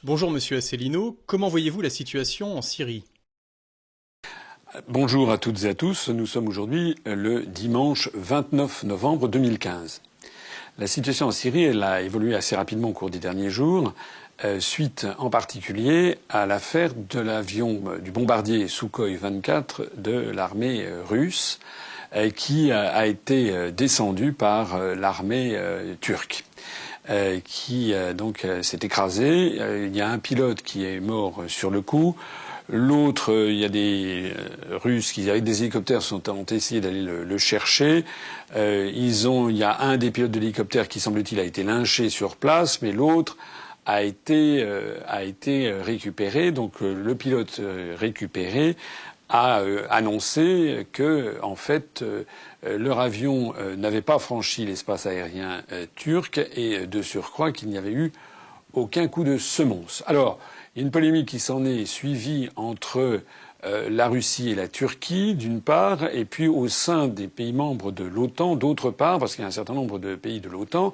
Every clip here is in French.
Bonjour Monsieur Asselineau, comment voyez-vous la situation en Syrie? Bonjour à toutes et à tous. Nous sommes aujourd'hui le dimanche 29 novembre 2015. La situation en Syrie, elle a évolué assez rapidement au cours des derniers jours, suite en particulier à l'affaire de l'avion du bombardier Sukhoi 24 de l'armée russe, qui a été descendu par l'armée turque. Qui donc s'est écrasé. Il y a un pilote qui est mort sur le coup. L'autre, il y a des Russes qui, avec des hélicoptères, ont essayé d'aller le chercher. Il y a un des pilotes de l'hélicoptère qui, semble-t-il, a été lynché sur place, mais l'autre a été récupéré. Donc le pilote récupéré a annoncé que, en fait, leur avion n'avait pas franchi l'espace aérien turc et, de surcroît, qu'il n'y avait eu aucun coup de semonce. Alors, il y a une polémique qui s'en est suivie entre la Russie et la Turquie, d'une part, et puis au sein des pays membres de l'OTAN, d'autre part, parce qu'il y a un certain nombre de pays de l'OTAN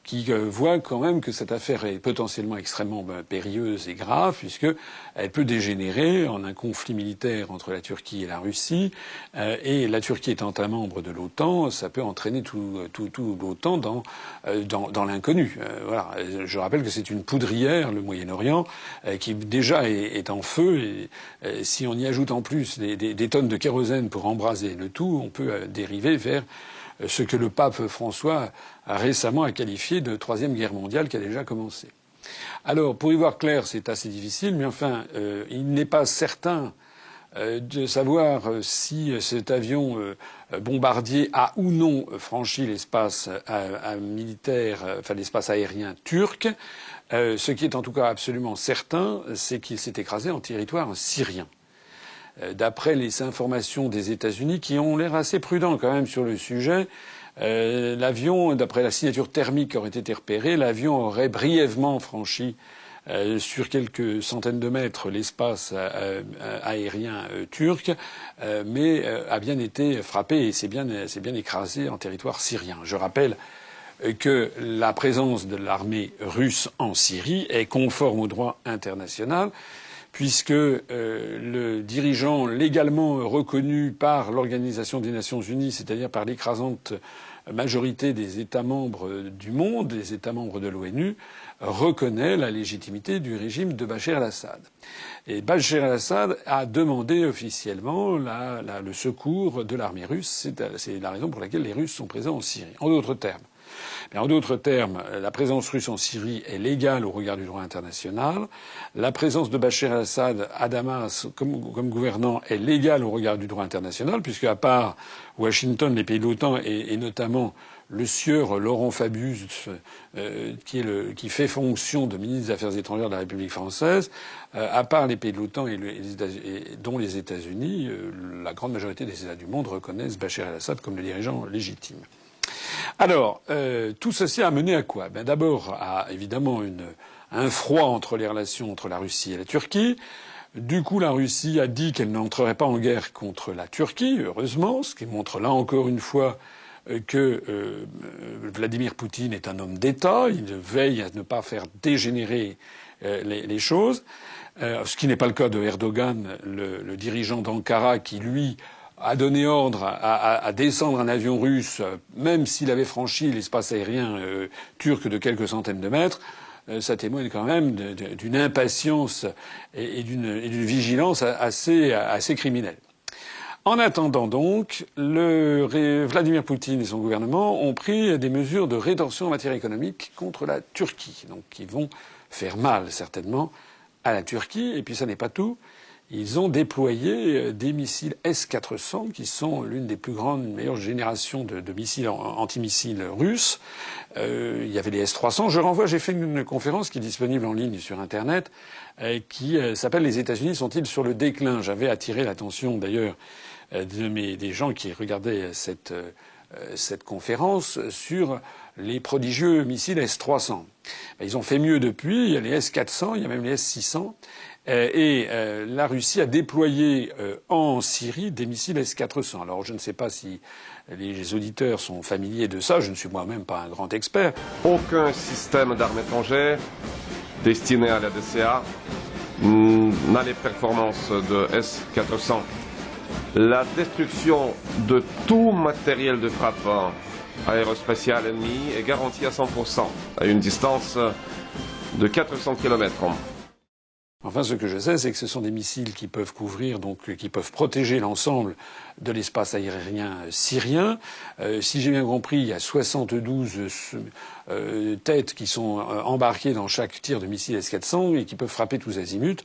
qui voient quand même que cette affaire est potentiellement extrêmement périlleuse et grave, puisqu'elle peut dégénérer en un conflit militaire entre la Turquie et la Russie. Et la Turquie étant un membre de l'OTAN, ça peut entraîner tout l'OTAN dans l'inconnu. Voilà. Je rappelle que c'est une poudrière, le Moyen-Orient, qui déjà est en feu. Et si on y ajoute en plus des tonnes de kérosène pour embraser le tout, on peut dériver vers ce que le pape François a récemment qualifié de troisième guerre mondiale qui a déjà commencé. Alors, pour y voir clair, c'est assez difficile, mais enfin, il n'est pas certain de savoir si cet avion bombardier a ou non franchi l'espace militaire, enfin l'espace aérien turc. Ce qui est en tout cas absolument certain, c'est qu'il s'est écrasé en territoire syrien. D'après les informations des États-Unis, qui ont l'air assez prudents quand même sur le sujet, l'avion, d'après la signature thermique qui aurait été repérée, l'avion aurait brièvement franchi sur quelques centaines de mètres l'espace aérien turc, mais a bien été frappé et s'est bien écrasé en territoire syrien. Je rappelle que la présence de l'armée russe en Syrie est conforme au droit international, puisque le dirigeant légalement reconnu par l'Organisation des Nations Unies, c'est-à-dire par l'écrasante majorité des États membres du monde, des États membres de l'ONU, reconnaît la légitimité du régime de Bachar el-Assad. Et Bachar el-Assad a demandé officiellement le secours de l'armée russe. C'est la raison pour laquelle les Russes sont présents en Syrie. En d'autres termes, la présence russe en Syrie est légale au regard du droit international. La présence de Bachar el-Assad à Damas comme gouvernant est légale au regard du droit international, puisque à part Washington, les pays de l'OTAN et notamment le sieur Laurent Fabius, qui fait fonction de ministre des Affaires étrangères de la République française, à part les pays de l'OTAN dont les États-Unis, la grande majorité des États du monde reconnaissent Bachar el-Assad comme le dirigeant légitime. Alors, tout ceci a mené à quoi? D'abord à évidemment un froid entre les relations entre la Russie et la Turquie. Du coup, la Russie a dit qu'elle n'entrerait pas en guerre contre la Turquie, heureusement, ce qui montre là encore une fois que Vladimir Poutine est un homme d'État. Il veille à ne pas faire dégénérer les choses, ce qui n'est pas le cas de Erdogan, le dirigeant d'Ankara, qui lui a donné ordre à descendre un avion russe, même s'il avait franchi l'espace aérien turc de quelques centaines de mètres. Ça témoigne quand même d'une impatience et d'une vigilance assez criminelle. En attendant donc, Vladimir Poutine et son gouvernement ont pris des mesures de rétorsion en matière économique contre la Turquie, donc qui vont faire mal certainement à la Turquie. Et puis ça n'est pas tout. Ils ont déployé des missiles S-400, qui sont l'une des plus grandes, meilleures générations de missiles antimissiles russes. Il y avait les S-300. J'ai fait une conférence qui est disponible en ligne sur Internet, qui s'appelle « Les États-Unis sont-ils sur le déclin ?» J'avais attiré l'attention d'ailleurs des gens qui regardaient cette conférence sur les prodigieux missiles S-300. Ils ont fait mieux depuis. Il y a les S-400, il y a même les S-600. Et la Russie a déployé en Syrie des missiles S-400. Alors je ne sais pas si les auditeurs sont familiers de ça. Je ne suis moi-même pas un grand expert. Aucun système d'armes étrangères destiné à la DCA n'a les performances de S-400. La destruction de tout matériel de frappe aérospatial ennemi est garantie à 100%, à une distance de 400 km. Enfin, ce que je sais, c'est que ce sont des missiles qui peuvent couvrir, donc qui peuvent protéger l'ensemble de l'espace aérien syrien. Si j'ai bien compris, il y a 72 têtes qui sont embarquées dans chaque tir de missile S-400 et qui peuvent frapper tous azimuts.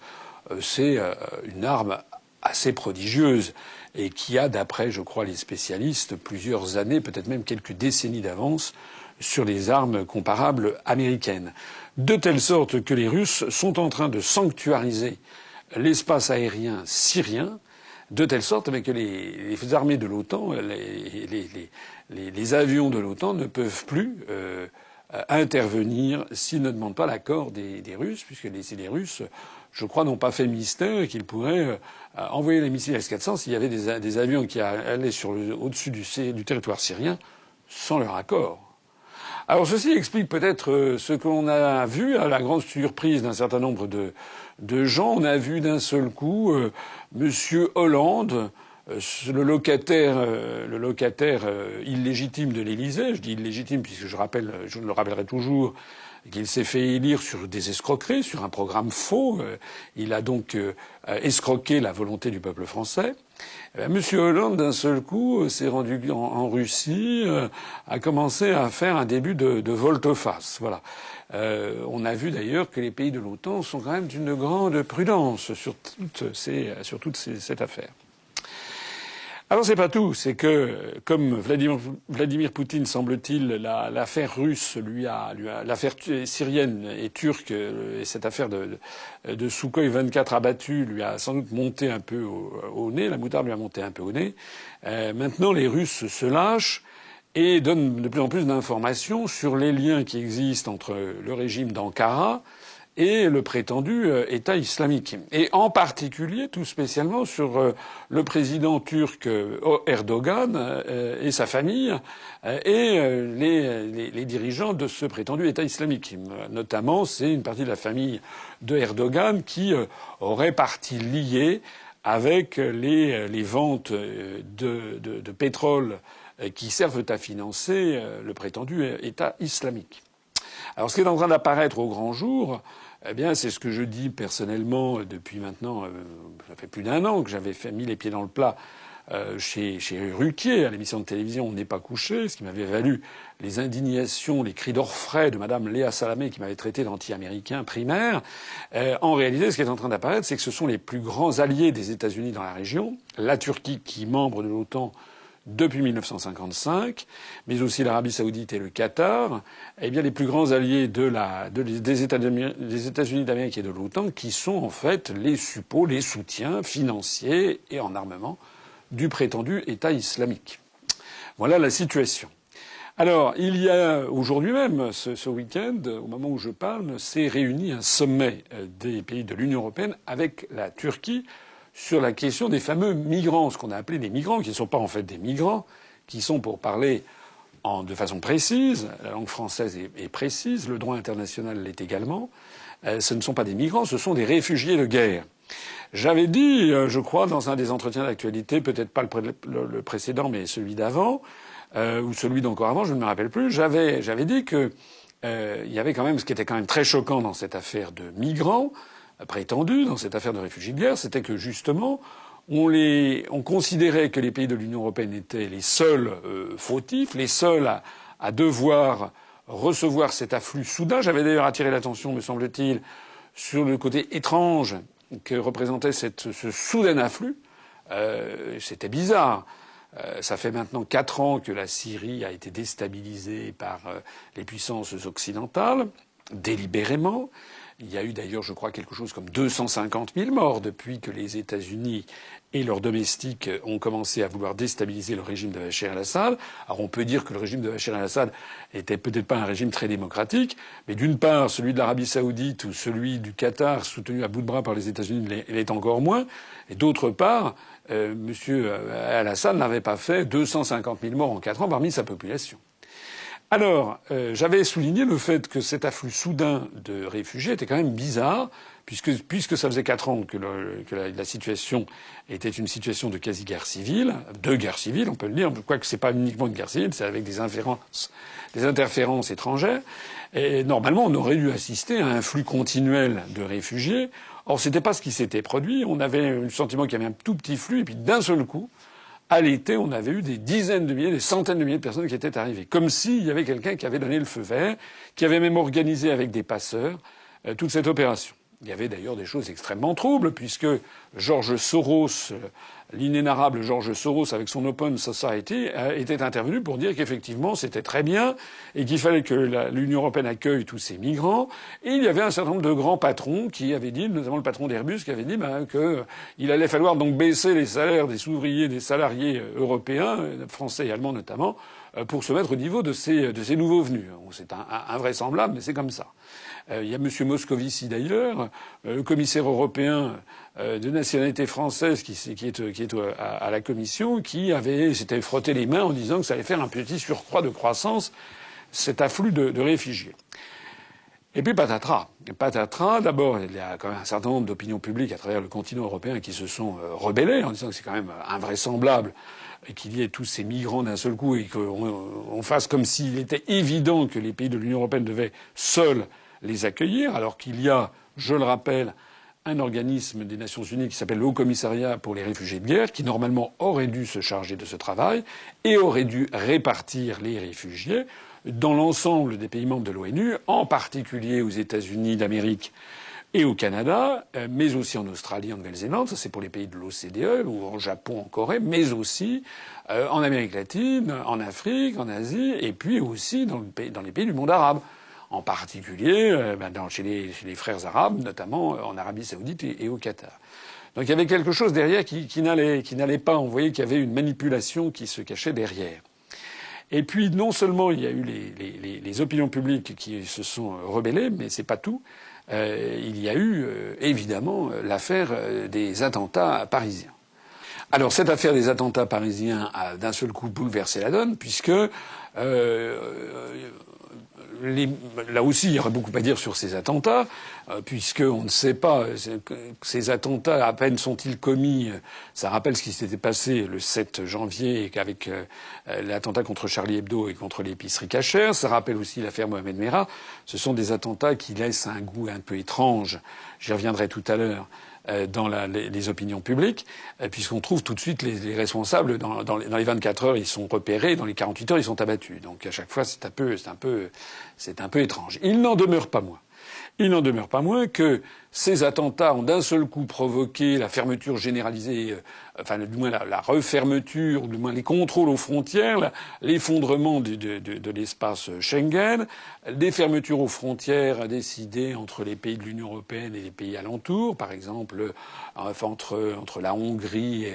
C'est une arme assez prodigieuse et qui a, d'après, je crois, les spécialistes, plusieurs années, peut-être même quelques décennies d'avance sur les armes comparables américaines. De telle sorte que les Russes sont en train de sanctuariser l'espace aérien syrien, de telle sorte que les armées de l'OTAN, les avions de l'OTAN ne peuvent plus intervenir s'ils ne demandent pas l'accord des Russes, puisque les Russes, je crois, n'ont pas fait mystère qu'ils pourraient envoyer les missiles S-400 s'il y avait des avions qui allaient au-dessus du territoire syrien sans leur accord. Alors ceci explique peut-être ce qu'on a vu à la grande surprise d'un certain nombre de gens. On a vu d'un seul coup Monsieur Hollande, le locataire illégitime de l'Élysée. Je dis illégitime puisque je le rappellerai toujours qu'il s'est fait élire sur des escroqueries, sur un programme faux. Il a donc escroqué la volonté du peuple français. Monsieur Hollande, d'un seul coup, s'est rendu en Russie, a commencé à faire un début de volte-face. Voilà. On a vu d'ailleurs que les pays de l'OTAN sont quand même d'une grande prudence sur toute cette affaire. Alors c'est pas tout, c'est que comme Vladimir Poutine, semble-t-il, l'affaire russe l'affaire syrienne et turque et cette affaire de Sukhoi 24 abattu lui a sans doute monté un peu au nez, la moutarde lui a monté un peu au nez. Maintenant les Russes se lâchent et donnent de plus en plus d'informations sur les liens qui existent entre le régime d'Ankara et le prétendu État islamique. Et en particulier, tout spécialement, sur le président turc Erdogan et sa famille et les dirigeants de ce prétendu État islamique. Notamment, c'est une partie de la famille de Erdogan qui aurait partie liée avec les ventes de pétrole qui servent à financer le prétendu État islamique. Alors ce qui est en train d'apparaître au grand jour, eh bien, c'est ce que je dis personnellement depuis maintenant, ça fait plus d'un an que j'avais mis les pieds dans le plat chez Ruquier, à l'émission de télévision On n'est pas couché, ce qui m'avait valu les indignations, les cris d'orfraie de Madame Léa Salamé qui m'avait traité d'anti-américain primaire. En réalité, ce qui est en train d'apparaître, c'est que ce sont les plus grands alliés des États-Unis dans la région, la Turquie qui est membre de l'OTAN depuis 1955, mais aussi l'Arabie saoudite et le Qatar, eh bien les plus grands alliés des États-Unis d'Amérique et de l'OTAN, qui sont en fait les suppôts, les soutiens financiers et en armement du prétendu État islamique. Voilà la situation. Alors, il y a aujourd'hui même, ce week-end, au moment où je parle, s'est réuni un sommet des pays de l'Union européenne avec la Turquie sur la question des fameux migrants, ce qu'on a appelé des migrants, qui ne sont pas en fait des migrants, qui sont, pour parler de façon précise, la langue française est précise, le droit international l'est également, ce ne sont pas des migrants, ce sont des réfugiés de guerre. J'avais dit, je crois, dans un des entretiens d'actualité, peut-être pas le précédent, mais celui d'avant, ou celui d'encore avant, je ne me rappelle plus, j'avais dit que il y avait quand même ce qui était quand même très choquant dans cette affaire de migrants prétendus, dans cette affaire de réfugiés de guerre, c'était que justement on considérait que les pays de l'Union européenne étaient les seuls fautifs, les seuls à devoir recevoir cet afflux soudain. J'avais d'ailleurs attiré l'attention, me semble-t-il, sur le côté étrange que représentait ce soudain afflux. C'était bizarre. Ça fait maintenant 4 ans que la Syrie a été déstabilisée par les puissances occidentales, délibérément. Il y a eu d'ailleurs, je crois, quelque chose comme 250 000 morts depuis que les États-Unis et leurs domestiques ont commencé à vouloir déstabiliser le régime de Bachar el-Assad. Alors on peut dire que le régime de Bachar el-Assad était peut-être pas un régime très démocratique, mais d'une part, celui de l'Arabie saoudite ou celui du Qatar, soutenu à bout de bras par les États-Unis, l'est encore moins. Et d'autre part, Monsieur al-Assad n'avait pas fait 250 000 morts en 4 ans parmi sa population. Alors, j'avais souligné le fait que cet afflux soudain de réfugiés était quand même bizarre, puisque ça faisait 4 ans que la situation était une situation de quasi-guerre civile, de guerre civile, on peut le dire, quoique c'est pas uniquement une guerre civile, c'est avec des interférences étrangères. Et normalement, on aurait dû assister à un flux continuel de réfugiés. Or, c'était pas ce qui s'était produit. On avait le sentiment qu'il y avait un tout petit flux, et puis d'un seul coup, à l'été, on avait eu des dizaines de milliers, des centaines de milliers de personnes qui étaient arrivées. Comme s'il y avait quelqu'un qui avait donné le feu vert, qui avait même organisé avec des passeurs toute cette opération. Il y avait d'ailleurs des choses extrêmement troubles, puisque George Soros, l'inénarrable George Soros, avec son Open Society, était intervenu pour dire qu'effectivement c'était très bien et qu'il fallait que l'Union européenne accueille tous ces migrants. Et il y avait un certain nombre de grands patrons qui avaient dit, notamment le patron d'Airbus, qui avait dit qu'il allait falloir donc baisser les salaires des ouvriers, des salariés européens, français et allemands notamment, pour se mettre au niveau de ces nouveaux venus. C'est invraisemblable, mais c'est comme ça. Il y a M. Moscovici d'ailleurs, le commissaire européen de nationalité française qui est à la Commission, qui s'était frotté les mains en disant que ça allait faire un petit surcroît de croissance, cet afflux de réfugiés. Et puis patatras. D'abord, il y a quand même un certain nombre d'opinions publiques à travers le continent européen qui se sont rebellées en disant que c'est quand même invraisemblable et qu'il y ait tous ces migrants d'un seul coup et qu'on fasse comme s'il était évident que les pays de l'Union européenne devaient seuls les accueillir, alors qu'il y a, je le rappelle, un organisme des Nations Unies qui s'appelle le Haut Commissariat pour les réfugiés de guerre, qui normalement aurait dû se charger de ce travail et aurait dû répartir les réfugiés dans l'ensemble des pays membres de l'ONU, en particulier aux États-Unis d'Amérique et au Canada, mais aussi en Australie, en Nouvelle-Zélande, ça c'est pour les pays de l'OCDE, ou en Japon, en Corée, mais aussi en Amérique latine, en Afrique, en Asie, et puis aussi dans les pays du monde arabe. En particulier chez les frères arabes, notamment en Arabie saoudite et au Qatar. Donc il y avait quelque chose derrière qui n'allait pas. On voyait qu'il y avait une manipulation qui se cachait derrière. Et puis non seulement il y a eu les opinions publiques qui se sont rebellées, mais c'est pas tout. Il y a eu évidemment l'affaire des attentats parisiens. Alors cette affaire des attentats parisiens a d'un seul coup bouleversé la donne, puisque là aussi, il y aurait beaucoup à dire sur ces attentats, puisqu'on ne sait pas, ces attentats, à peine sont-ils commis, ça rappelle ce qui s'était passé le 7 janvier avec l'attentat contre Charlie Hebdo et contre l'épicerie Cacher. Ça rappelle aussi l'affaire Mohamed Merah. Ce sont des attentats qui laissent un goût un peu étrange. J'y reviendrai tout à l'heure. Dans les opinions publiques, puisqu'on trouve tout de suite les responsables dans les 24 heures, ils sont repérés, dans les 48 heures, ils sont abattus. Donc à chaque fois, c'est un peu étrange. Il n'en demeure pas moins que ces attentats ont d'un seul coup provoqué la fermeture généralisée, du moins la refermeture, ou du moins les contrôles aux frontières, l'effondrement de l'espace Schengen, des fermetures aux frontières décidées entre les pays de l'Union européenne et les pays alentours, par exemple entre la Hongrie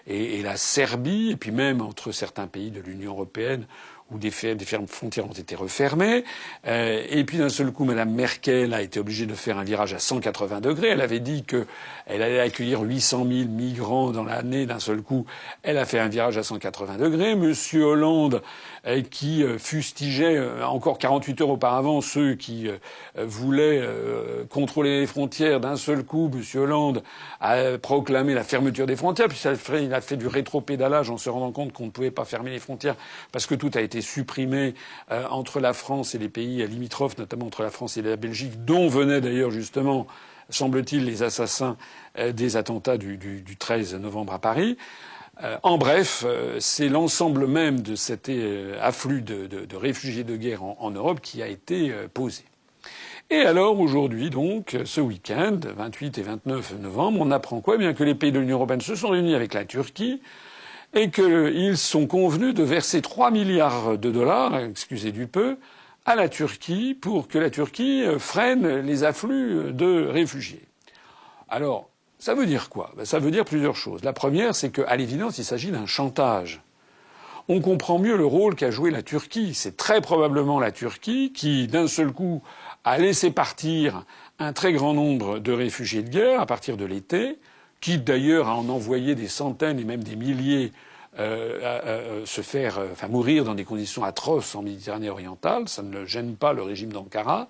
et la Serbie, et puis même entre certains pays de l'Union européenne où des frontières ont été refermées. Et puis d'un seul coup, Mme Merkel a été obligée de faire un virage à 180 degrés. Elle avait dit qu'elle allait accueillir 800 000 migrants dans l'année. D'un seul coup, elle a fait un virage à 180 degrés. Monsieur Hollande, qui fustigeait encore 48 heures auparavant ceux qui voulaient contrôler les frontières, d'un seul coup, Monsieur Hollande a proclamé la fermeture des frontières. Puis il a fait du rétropédalage en se rendant compte qu'on ne pouvait pas fermer les frontières parce que tout a été supprimé entre la France et les pays limitrophes, notamment entre la France et la Belgique, dont venaient d'ailleurs justement, semble-t-il, les assassins des attentats du 13 novembre à Paris. En bref, c'est l'ensemble même de cet afflux de réfugiés de guerre en Europe qui a été posé. Et alors aujourd'hui, donc, ce week-end, 28 et 29 novembre, on apprend quoi? Eh bien que les pays de l'Union européenne se sont réunis avec la Turquie et qu'ils sont convenus de verser 3 milliards de dollars, excusez du peu, à la Turquie pour que la Turquie freine les afflux de réfugiés. Alors, ça veut dire quoi? Ça veut dire plusieurs choses. La première, c'est qu'à l'évidence, il s'agit d'un chantage. On comprend mieux le rôle qu'a joué la Turquie. C'est très probablement la Turquie qui, d'un seul coup, a laissé partir un très grand nombre de réfugiés de guerre à partir de l'été, qui d'ailleurs a en envoyé des centaines et même des milliers mourir dans des conditions atroces en Méditerranée orientale. Ça ne gêne pas le régime d'Ankara.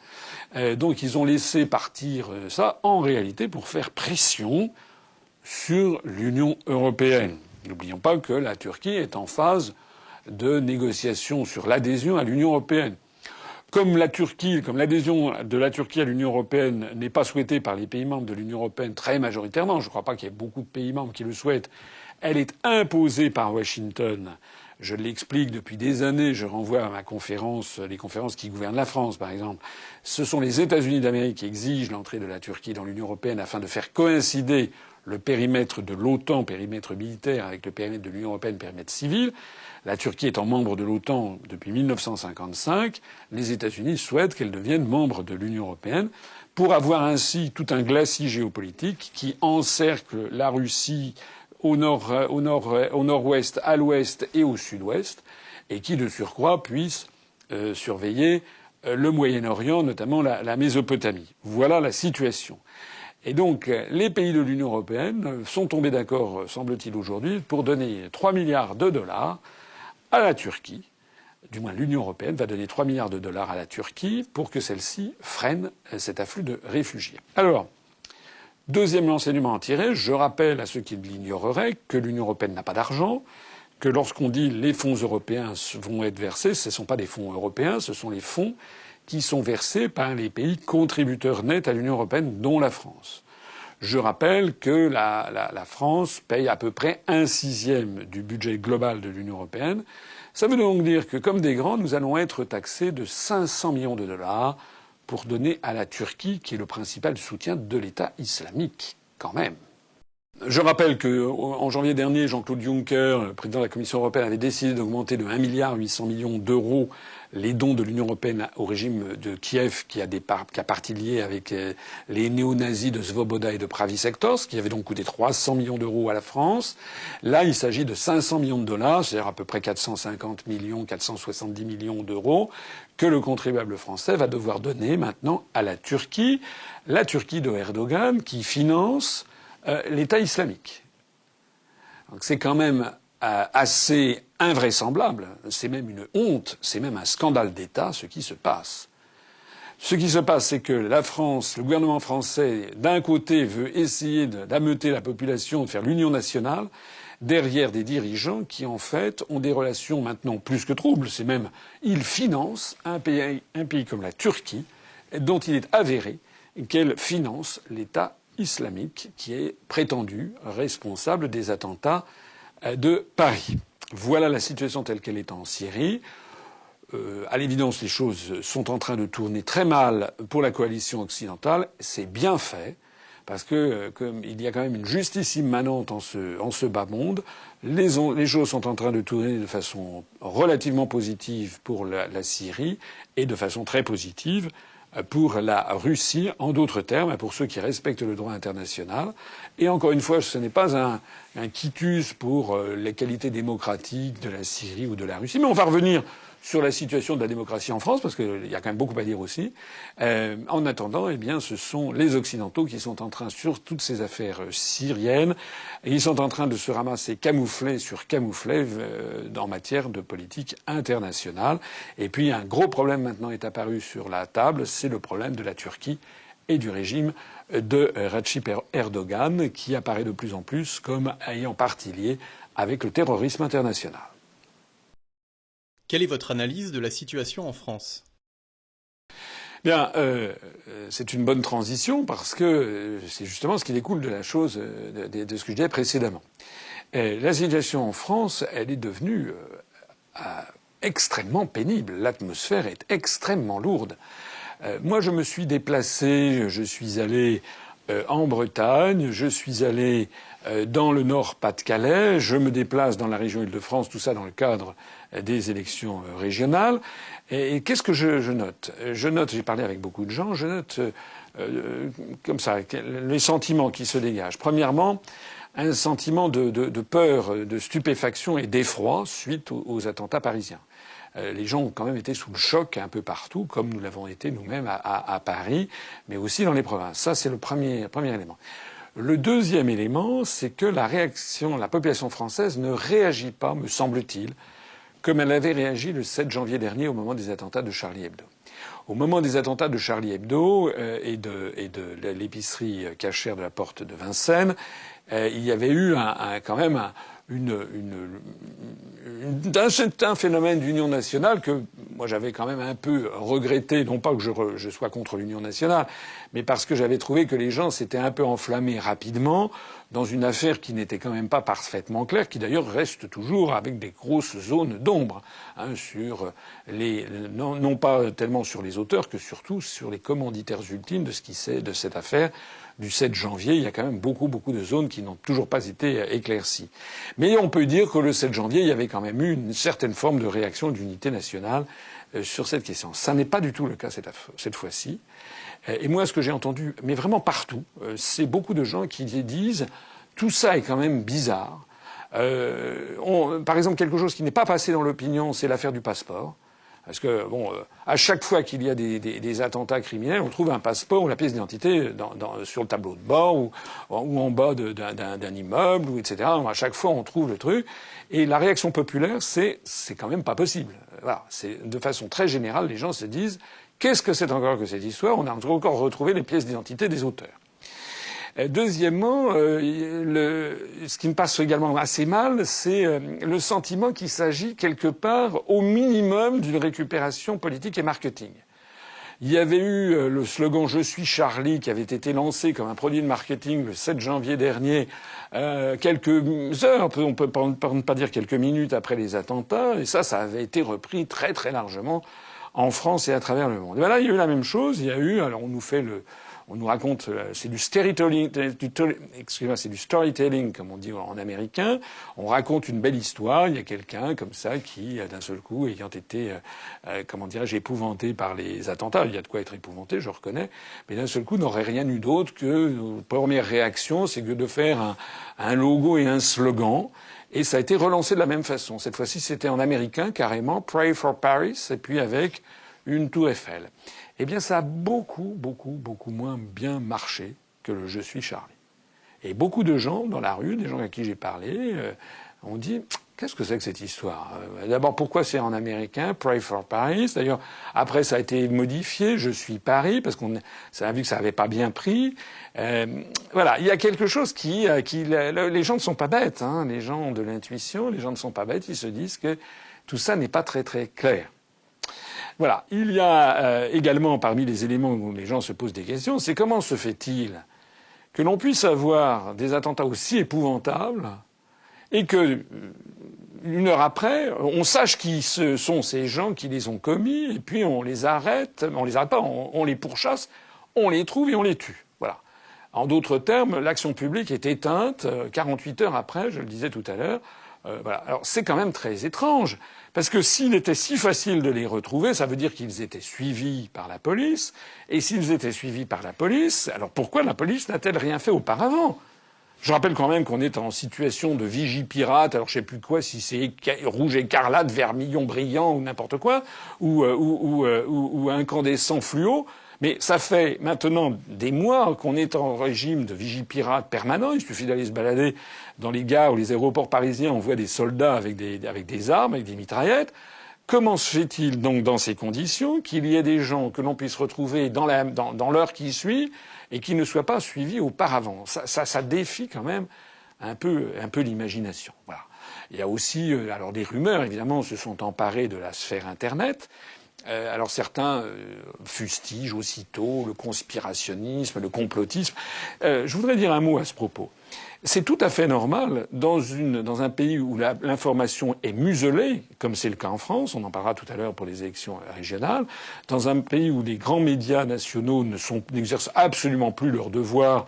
Donc ils ont laissé partir ça, en réalité, pour faire pression sur l'Union européenne. N'oublions pas que la Turquie est en phase de négociation sur l'adhésion à l'Union européenne. Comme l'adhésion de la Turquie à l'Union européenne n'est pas souhaitée par les pays membres de l'Union européenne très majoritairement, je ne crois pas qu'il y ait beaucoup de pays membres qui le souhaitent, elle est imposée par Washington. Je l'explique depuis des années, je renvoie à les conférences qui gouvernent la France, par exemple. Ce sont les États-Unis d'Amérique qui exigent l'entrée de la Turquie dans l'Union européenne afin de faire coïncider le périmètre de l'OTAN, périmètre militaire, avec le périmètre de l'Union européenne, périmètre civil. La Turquie étant membre de l'OTAN depuis 1955, les États-Unis souhaitent qu'elle devienne membre de l'Union européenne pour avoir ainsi tout un glacis géopolitique qui encercle la Russie au nord-ouest, à l'ouest et au sud-ouest, et qui, de surcroît, puisse surveiller le Moyen-Orient, notamment la Mésopotamie. Voilà la situation. Et donc, les pays de l'Union européenne sont tombés d'accord, semble-t-il aujourd'hui, pour donner 3 milliards de dollars à la Turquie. Du moins, l'Union européenne va donner 3 milliards de dollars à la Turquie pour que celle-ci freine cet afflux de réfugiés. Alors, deuxième enseignement à tirer, je rappelle à ceux qui l'ignoreraient que l'Union européenne n'a pas d'argent, que lorsqu'on dit les fonds européens vont être versés, ce ne sont pas des fonds européens, ce sont les fonds qui sont versés par les pays contributeurs nets à l'Union européenne, dont la France. Je rappelle que la France paye à peu près 1/6 du budget global de l'Union européenne. Ça veut donc dire que, comme des grands, nous allons être taxés de 500 millions de dollars pour donner à la Turquie, qui est le principal soutien de l'État islamique, quand même. Je rappelle qu'en janvier dernier, Jean-Claude Juncker, le président de la Commission européenne, avait décidé d'augmenter de 1,8 milliard d'euros les dons de l'Union européenne au régime de Kiev, qui a partie liée avec les néo-nazis de Svoboda et de Pravi Sector, qui avait donc coûté 300 millions d'euros à la France. Là, il s'agit de 500 millions de dollars, c'est-à-dire à peu près 450 millions, 470 millions d'euros, que le contribuable français va devoir donner maintenant à la Turquie de Erdogan, qui finance l'État islamique. Donc c'est quand même assez invraisemblable, c'est même une honte, c'est même un scandale d'État ce qui se passe. Ce qui se passe, c'est que la France, le gouvernement français, d'un côté, veut essayer d'ameuter la population, de faire l'union nationale, derrière des dirigeants qui, en fait, ont des relations maintenant plus que troubles. C'est même, ils financent un pays comme la Turquie, dont il est avéré qu'elle finance l'État islamique qui est prétendu responsable des attentats de Paris. Voilà la situation telle qu'elle est en Syrie. À l'évidence, les choses sont en train de tourner très mal pour la coalition occidentale. C'est bien fait, parce que comme il y a quand même une justice immanente en ce bas monde. Les choses sont en train de tourner de façon relativement positive pour la Syrie et de façon très positive pour la Russie, en d'autres termes, pour ceux qui respectent le droit international. Et encore une fois, ce n'est pas un quitus pour les qualités démocratiques de la Syrie ou de la Russie. Mais on va revenir sur la situation de la démocratie en France, parce qu'il y a quand même beaucoup à dire aussi. En attendant, eh bien, ce sont les Occidentaux qui sont en train, sur toutes ces affaires syriennes, et ils sont en train de se ramasser camouflet sur camouflet en matière de politique internationale. Et puis, un gros problème maintenant est apparu sur la table, c'est le problème de la Turquie et du régime de Recep Erdogan, qui apparaît de plus en plus comme ayant partie liée avec le terrorisme international. Quelle est votre analyse de la situation en France ? Bien, c'est une bonne transition parce que c'est justement ce qui découle de la chose, de ce que je disais précédemment. La situation en France, elle est devenue extrêmement pénible. L'atmosphère est extrêmement lourde. Moi, je me suis déplacé, je suis allé en Bretagne, je suis allé dans le Nord-Pas-de-Calais, je me déplace dans la région Île-de-France, tout ça dans le cadre des élections régionales. Et qu'est-ce que je note ? Je note, j'ai parlé avec beaucoup de gens, je note comme ça les sentiments qui se dégagent. Premièrement, un sentiment de peur, de stupéfaction et d'effroi suite aux attentats parisiens. Les gens ont quand même été sous le choc un peu partout, comme nous l'avons été nous-mêmes à Paris, mais aussi dans les provinces. Ça, c'est le premier élément. Le deuxième élément, c'est que la population française ne réagit pas, me semble-t-il, comme elle avait réagi le 7 janvier dernier au moment des attentats de Charlie Hebdo. Au moment des attentats de Charlie Hebdo et de l'épicerie cachère de la porte de Vincennes, il y avait eu quand même un phénomène d'union nationale que moi j'avais quand même un peu regretté, non pas que je sois contre l'union nationale, mais parce que j'avais trouvé que les gens s'étaient un peu enflammés rapidement dans une affaire qui n'était quand même pas parfaitement claire, qui d'ailleurs reste toujours avec des grosses zones d'ombre, sur non pas tellement sur les auteurs que surtout sur les commanditaires ultimes de ce qui c'est de cette affaire du 7 janvier. Il y a quand même beaucoup de zones qui n'ont toujours pas été éclaircies. Mais on peut dire que le 7 janvier, il y avait quand même eu une certaine forme de réaction d'unité nationale sur cette question. Ça n'est pas du tout le cas cette fois-ci. Et moi, ce que j'ai entendu, mais vraiment partout, c'est beaucoup de gens qui disent tout ça est quand même bizarre. Par exemple, quelque chose qui n'est pas passé dans l'opinion, c'est l'affaire du passeport. Parce que, à chaque fois qu'il y a des attentats criminels, on trouve un passeport ou la pièce d'identité sur le tableau de bord ou en bas d'un immeuble, ou etc. À chaque fois, on trouve le truc. Et la réaction populaire, c'est quand même pas possible. Voilà. De façon très générale, les gens se disent qu'est-ce que c'est encore que cette histoire? On a encore retrouvé les pièces d'identité des auteurs. Deuxièmement, ce qui me passe également assez mal, c'est le sentiment qu'il s'agit quelque part au minimum d'une récupération politique et marketing. Il y avait eu le slogan « Je suis Charlie » qui avait été lancé comme un produit de marketing le 7 janvier dernier, quelques heures, on peut ne pas dire quelques minutes après les attentats, et ça avait été repris très très largement en France et à travers le monde. Et ben là, il y a eu la même chose. Il y a eu, alors on nous raconte, c'est du storytelling, comme on dit en américain. On raconte une belle histoire. Il y a quelqu'un comme ça qui, d'un seul coup, ayant été, épouvanté par les attentats, il y a de quoi être épouvanté, je reconnais, mais d'un seul coup n'aurait rien eu d'autre que, première réaction, c'est que de faire un logo et un slogan. Et ça a été relancé de la même façon. Cette fois-ci, c'était en américain, carrément, Pray for Paris, et puis avec une tour Eiffel. Eh bien, ça a beaucoup moins bien marché que le Je suis Charlie. Et beaucoup de gens dans la rue, des gens à qui j'ai parlé, ont dit qu'est-ce que c'est que cette histoire? D'abord, pourquoi c'est en américain, Pray for Paris? D'ailleurs, après, ça a été modifié, Je suis Paris, parce ça a vu que ça n'avait pas bien pris. Voilà, il y a quelque chose les gens ne sont pas bêtes, les gens ont de l'intuition, les gens ne sont pas bêtes, ils se disent que tout ça n'est pas très très clair. Voilà. Il y a également, parmi les éléments où les gens se posent des questions, c'est comment se fait-il que l'on puisse avoir des attentats aussi épouvantables et que, une heure après, on sache qui sont ces gens qui les ont commis, et puis on les arrête, on les arrête pas, on les pourchasse, on les trouve et on les tue. Voilà. En d'autres termes, l'action publique est éteinte 48 heures après, je le disais tout à l'heure. Voilà. Alors c'est quand même très étrange, parce que s'il était si facile de les retrouver, ça veut dire qu'ils étaient suivis par la police, et s'ils étaient suivis par la police, alors pourquoi la police n'a-t-elle rien fait auparavant? Je rappelle quand même qu'on est en situation de vigie pirate, alors je sais plus quoi, si c'est rouge écarlate, vermillon brillant ou n'importe quoi, ou incandescent fluo. Mais ça fait maintenant des mois qu'on est en régime de vigie pirate permanent. Il suffit d'aller se balader dans les gares ou les aéroports parisiens, on voit des soldats avec des armes, avec des mitraillettes. Comment se fait-il donc dans ces conditions qu'il y ait des gens que l'on puisse retrouver dans l'heure qui suit et qui ne soient pas suivis auparavant? Ça défie quand même un peu l'imagination. Voilà. Il y a aussi, alors des rumeurs évidemment se sont emparées de la sphère Internet. Alors certains fustigent aussitôt le conspirationnisme, le complotisme. Je voudrais dire un mot à ce propos. C'est tout à fait normal dans un pays où l'information est muselée, comme c'est le cas en France, on en parlera tout à l'heure pour les élections régionales, dans un pays où les grands médias nationaux n'exercent absolument plus leurs devoirs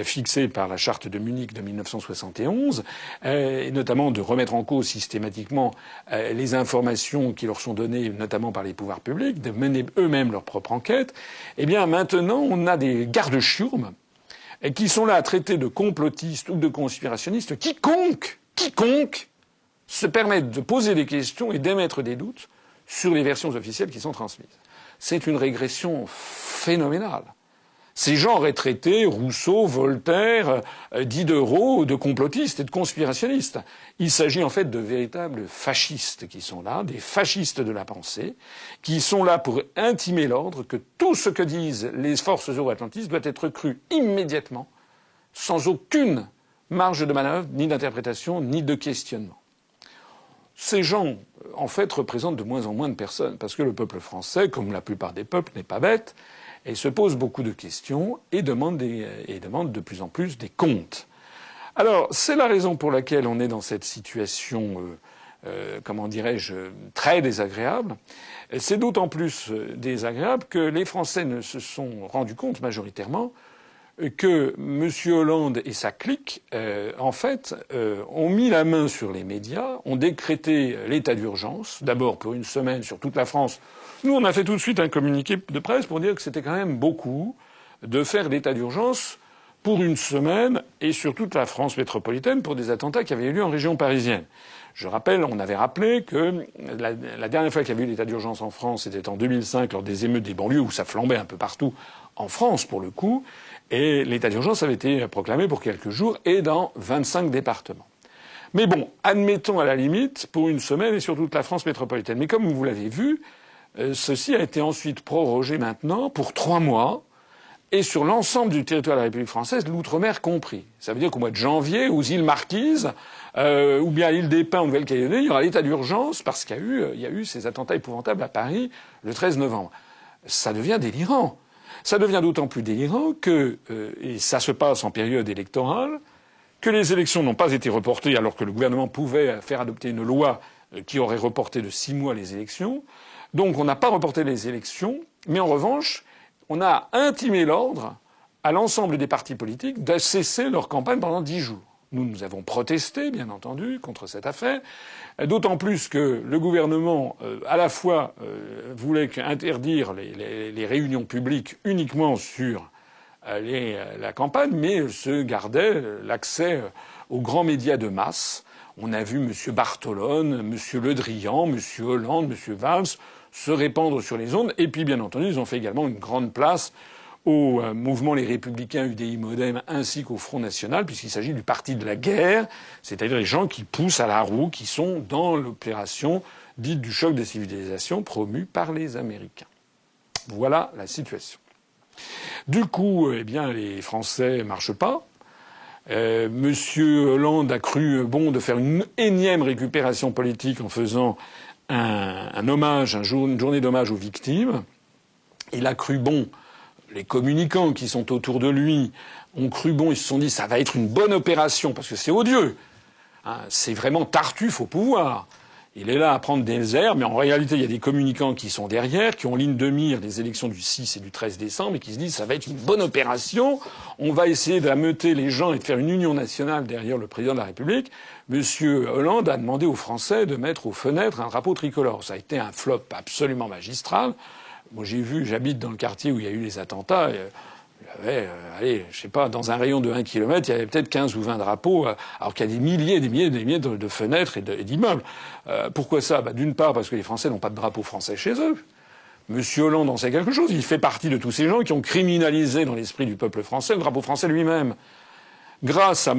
fixés par la charte de Munich de 1971, et notamment de remettre en cause systématiquement les informations qui leur sont données, notamment par les pouvoirs publics, de mener eux-mêmes leur propre enquête. Eh bien maintenant, on a des gardes-chiourmes et qui sont là à traiter de complotistes ou de conspirationnistes, quiconque se permettent de poser des questions et d'émettre des doutes sur les versions officielles qui sont transmises. C'est une régression phénoménale. Ces gens auraient traité Rousseau, Voltaire, Diderot de complotistes et de conspirationnistes. Il s'agit en fait de véritables fascistes qui sont là, des fascistes de la pensée, qui sont là pour intimer l'ordre que tout ce que disent les forces euro-atlantistes doit être cru immédiatement, sans aucune marge de manœuvre, ni d'interprétation, ni de questionnement. Ces gens, en fait, représentent de moins en moins de personnes, parce que le peuple français, comme la plupart des peuples, n'est pas bête, et se pose beaucoup de questions et demande de plus en plus des comptes. Alors, c'est la raison pour laquelle on est dans cette situation, comment dirais-je, très désagréable. C'est d'autant plus désagréable que les Français ne se sont rendus compte majoritairement que M. Hollande et sa clique, en fait, ont mis la main sur les médias, ont décrété l'état d'urgence, d'abord pour une semaine sur toute la France. Nous, on a fait tout de suite un communiqué de presse pour dire que c'était quand même beaucoup de faire l'état d'urgence pour une semaine et sur toute la France métropolitaine pour des attentats qui avaient eu lieu en région parisienne. Je rappelle, on avait rappelé que la dernière fois qu'il y avait eu l'état d'urgence en France, c'était en 2005 lors des émeutes des banlieues où ça flambait un peu partout en France pour le coup. Et l'état d'urgence avait été proclamé pour quelques jours et dans 25 départements. Mais bon, admettons à la limite pour une semaine et sur toute la France métropolitaine. Mais comme vous l'avez vu, ceci a été ensuite prorogé maintenant pour 3 mois et sur l'ensemble du territoire de la République française, l'outre-mer compris. Ça veut dire qu'au mois de janvier, aux îles Marquises, ou bien à l'île des Pins en Nouvelle-Calédonie, il y aura l'état d'urgence parce qu'il y a eu ces attentats épouvantables à Paris le 13 novembre. Ça devient délirant. Ça devient d'autant plus délirant que, et ça se passe en période électorale, que les élections n'ont pas été reportées alors que le gouvernement pouvait faire adopter une loi qui aurait reporté de 6 mois les élections. Donc on n'a pas reporté les élections, mais en revanche, on a intimé l'ordre à l'ensemble des partis politiques de cesser leur campagne pendant 10 jours. Nous avons protesté, bien entendu, contre cette affaire, d'autant plus que le gouvernement, à la fois, voulait interdire les réunions publiques uniquement sur la campagne, mais se gardait l'accès aux grands médias de masse. On a vu M. Bartolone, M. Le Drian, M. Hollande, M. Valls se répandre sur les ondes. Et puis, bien entendu, ils ont fait également une grande place au mouvement Les Républicains UDI-MODEM ainsi qu'au Front National, puisqu'il s'agit du parti de la guerre, c'est-à-dire les gens qui poussent à la roue, qui sont dans l'opération dite du choc des civilisations promue par les Américains. Voilà la situation. Du coup, eh bien, les Français marchent pas. Monsieur Hollande a cru bon de faire une énième récupération politique en faisant un hommage, une journée d'hommage aux victimes. Il a cru bon. Les communicants qui sont autour de lui ont cru bon, ils se sont dit ça va être une bonne opération parce que c'est odieux. Hein, c'est vraiment Tartuffe au pouvoir. Il est là à prendre des airs, mais en réalité, il y a des communicants qui sont derrière, qui ont en ligne de mire les élections du 6 et du 13 décembre et qui se disent ça va être une bonne opération. On va essayer d'ameuter les gens et de faire une union nationale derrière le président de la République. Monsieur Hollande a demandé aux Français de mettre aux fenêtres un drapeau tricolore. Ça a été un flop absolument magistral. Moi, j'ai vu, j'habite dans le quartier où il y a eu les attentats. Il y avait, allez, je sais pas, dans un rayon de 1 kilomètre, il y avait peut-être 15 ou 20 drapeaux, alors qu'il y a des milliers de fenêtres et d'immeubles. Pourquoi ça? D'une part, parce que les Français n'ont pas de drapeau français chez eux. Monsieur Hollande en sait quelque chose. Il fait partie de tous ces gens qui ont criminalisé dans l'esprit du peuple français le drapeau français lui-même. Grâce à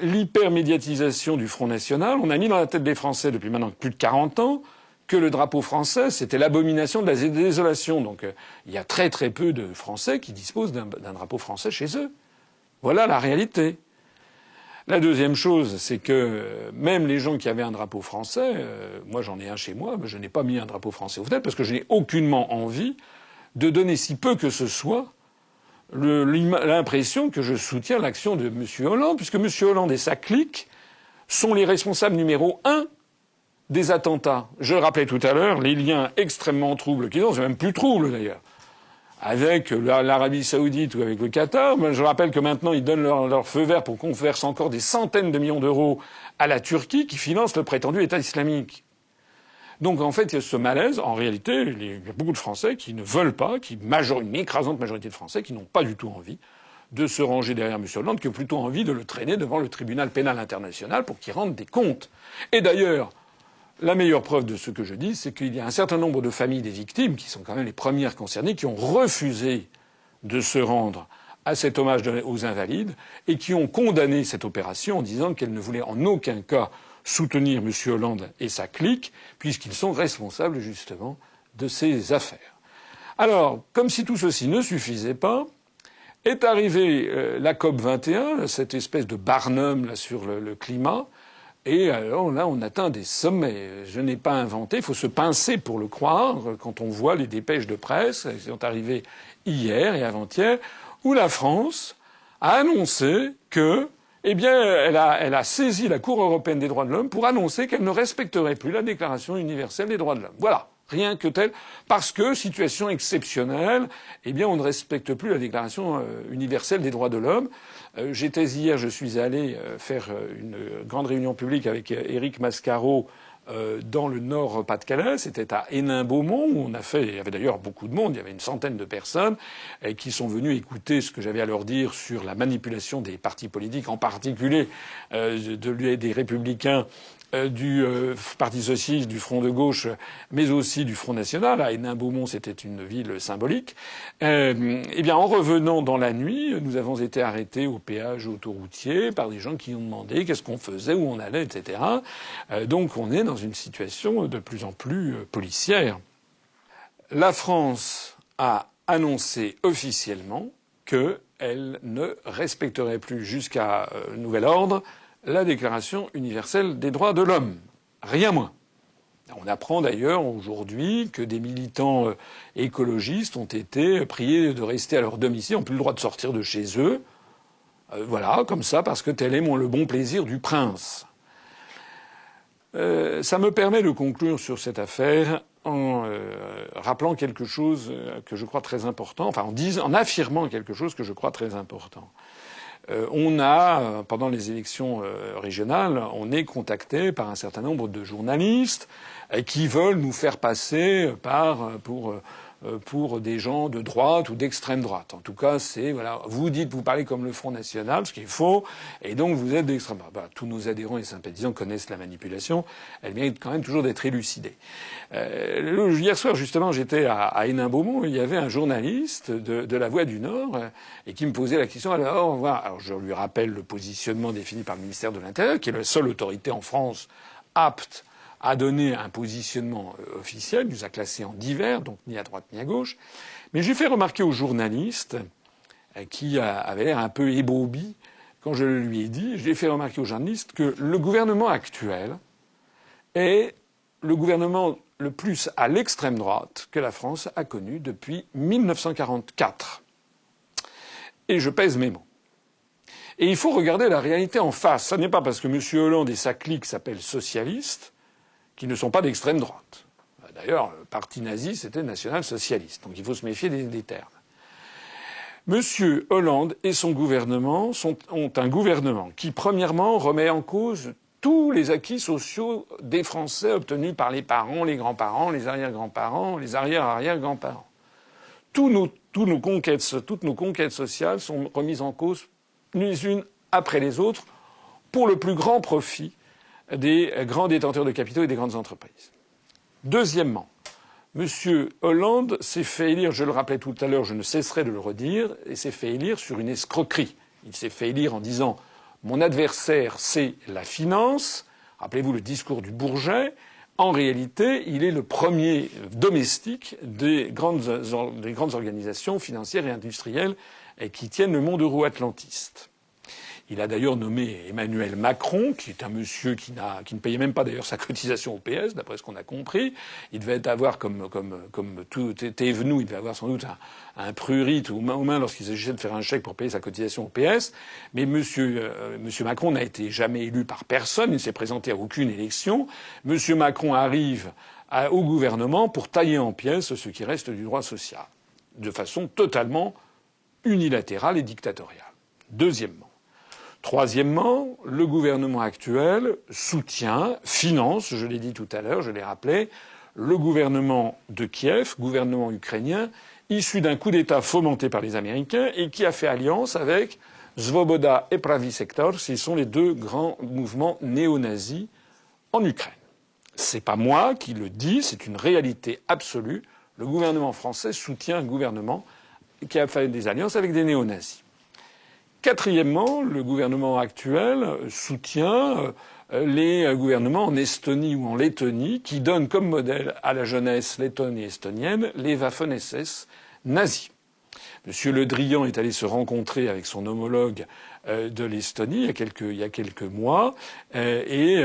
l'hypermédiatisation du Front National, on a mis dans la tête des Français depuis maintenant plus de 40 ans que le drapeau français, c'était l'abomination de la désolation. Donc il y a très très peu de Français qui disposent d'un drapeau français chez eux. Voilà la réalité. La deuxième chose, c'est que même les gens qui avaient un drapeau français, moi j'en ai un chez moi, mais je n'ai pas mis un drapeau français aux fenêtres parce que je n'ai aucunement envie de donner si peu que ce soit l'impression que je soutiens l'action de M. Hollande, puisque M. Hollande et sa clique sont les responsables numéro 1 des attentats. Je le rappelais tout à l'heure, les liens extrêmement troubles qu'ils ont, c'est même plus trouble d'ailleurs, avec l'Arabie Saoudite ou avec le Qatar. Je rappelle que maintenant ils donnent leur feu vert pour qu'on verse encore des centaines de millions d'euros à la Turquie qui finance le prétendu État islamique. Donc en fait, il y a ce malaise. En réalité, il y a beaucoup de Français qui ne veulent pas, une écrasante majorité de Français qui n'ont pas du tout envie de se ranger derrière M. Hollande, qui ont plutôt envie de le traîner devant le tribunal pénal international pour qu'il rende des comptes. Et d'ailleurs, la meilleure preuve de ce que je dis, c'est qu'il y a un certain nombre de familles des victimes, qui sont quand même les premières concernées, qui ont refusé de se rendre à cet hommage aux Invalides et qui ont condamné cette opération en disant qu'elle ne voulait en aucun cas soutenir M. Hollande et sa clique, puisqu'ils sont responsables justement de ces affaires. Alors, comme si tout ceci ne suffisait pas, est arrivée la COP 21, cette espèce de Barnum là, sur le climat, et alors là on atteint des sommets. Je n'ai pas inventé, il faut se pincer pour le croire quand on voit les dépêches de presse qui sont arrivées hier et avant-hier, où la France a annoncé que, eh bien, elle a saisi la Cour européenne des droits de l'homme pour annoncer qu'elle ne respecterait plus la Déclaration universelle des droits de l'homme. Voilà. Rien que tel, parce que, situation exceptionnelle, eh bien, on ne respecte plus la Déclaration universelle des droits de l'homme. Je suis allé faire une grande réunion publique avec Éric Mascaro dans le Nord Pas-de-Calais. C'était à Hénin-Beaumont où il y avait d'ailleurs beaucoup de monde, il y avait une centaine de personnes qui sont venues écouter ce que j'avais à leur dire sur la manipulation des partis politiques, en particulier des Républicains, du Parti socialiste, du Front de gauche, mais aussi du Front national. À Hénin-Beaumont, c'était une ville symbolique. Eh bien, en revenant dans la nuit, nous avons été arrêtés au péage autoroutier par des gens qui ont demandé qu'est-ce qu'on faisait, où on allait, etc. Donc, on est dans une situation de plus en plus policière. La France a annoncé officiellement qu'elle ne respecterait plus jusqu'à nouvel ordre la Déclaration universelle des droits de l'homme. Rien moins. On apprend d'ailleurs aujourd'hui que des militants écologistes ont été priés de rester à leur domicile, n'ont plus le droit de sortir de chez eux. Voilà, comme ça, parce que tel est le bon plaisir du prince. Ça me permet de conclure sur cette affaire en rappelant quelque chose que je crois très important, enfin en affirmant quelque chose que je crois très important. Pendant les élections régionales, on est contacté par un certain nombre de journalistes qui veulent nous faire passer pour des gens de droite ou d'extrême droite. En tout cas, vous parlez comme le Front National, ce qui est faux, et donc vous êtes d'extrême droite. Tous nos adhérents et sympathisants connaissent la manipulation. Elle mérite quand même toujours d'être élucidée. Hier soir, justement, j'étais à Hénin-Beaumont, il y avait un journaliste de La Voix du Nord et qui me posait la question. Alors je lui rappelle le positionnement défini par le ministère de l'Intérieur, qui est la seule autorité en France apte a donné un positionnement officiel, nous a classés en divers, donc ni à droite ni à gauche. Mais j'ai fait remarquer au journaliste, qui avait l'air un peu ébaubi, quand je lui ai dit, j'ai fait remarquer au journaliste que le gouvernement actuel est le gouvernement le plus à l'extrême droite que la France a connu depuis 1944. Et je pèse mes mots. Et il faut regarder la réalité en face. Ça n'est pas parce que M. Hollande et sa clique s'appellent socialistes qui ne sont pas d'extrême droite. D'ailleurs, le parti nazi, c'était national-socialiste. Donc il faut se méfier des termes. M. Hollande et son gouvernement ont un gouvernement qui, premièrement, remet en cause tous les acquis sociaux des Français obtenus par les parents, les grands-parents, les arrière-grands-parents, les arrière-arrière-grands-parents. Toutes nos conquêtes sociales sont remises en cause les unes après les autres pour le plus grand profit des grands détenteurs de capitaux et des grandes entreprises. Deuxièmement, M. Hollande s'est fait élire, je le rappelais tout à l'heure, je ne cesserai de le redire, et s'est fait élire sur une escroquerie. Il s'est fait élire en disant « Mon adversaire, c'est la finance ». Rappelez-vous le discours du Bourget. En réalité, il est le premier domestique des grandes organisations financières et industrielles qui tiennent le monde euro-atlantiste. Il a d'ailleurs nommé Emmanuel Macron, qui est un monsieur qui ne payait même pas d'ailleurs sa cotisation au PS, d'après ce qu'on a compris. Il devait avoir, comme tout était venu, il devait avoir sans doute un prurit aux mains lorsqu'il s'agissait de faire un chèque pour payer sa cotisation au PS. Mais monsieur Macron n'a été jamais élu par personne, il ne s'est présenté à aucune élection. Monsieur Macron arrive au gouvernement pour tailler en pièces ce qui reste du droit social, de façon totalement unilatérale et dictatoriale. Deuxièmement. Troisièmement, le gouvernement actuel soutient, finance, je l'ai dit tout à l'heure, je l'ai rappelé, le gouvernement de Kiev, gouvernement ukrainien, issu d'un coup d'État fomenté par les Américains et qui a fait alliance avec Svoboda et Pravi Sektor, ce sont les deux grands mouvements néo-nazis en Ukraine. C'est pas moi qui le dis, c'est une réalité absolue. Le gouvernement français soutient un gouvernement qui a fait des alliances avec des néo-nazis. Quatrièmement, le gouvernement actuel soutient les gouvernements en Estonie ou en Lettonie qui donnent comme modèle à la jeunesse lettonne et estonienne les Waffen-SS nazis. Monsieur Le Drian est allé se rencontrer avec son homologue de l'Estonie il y a quelques mois, et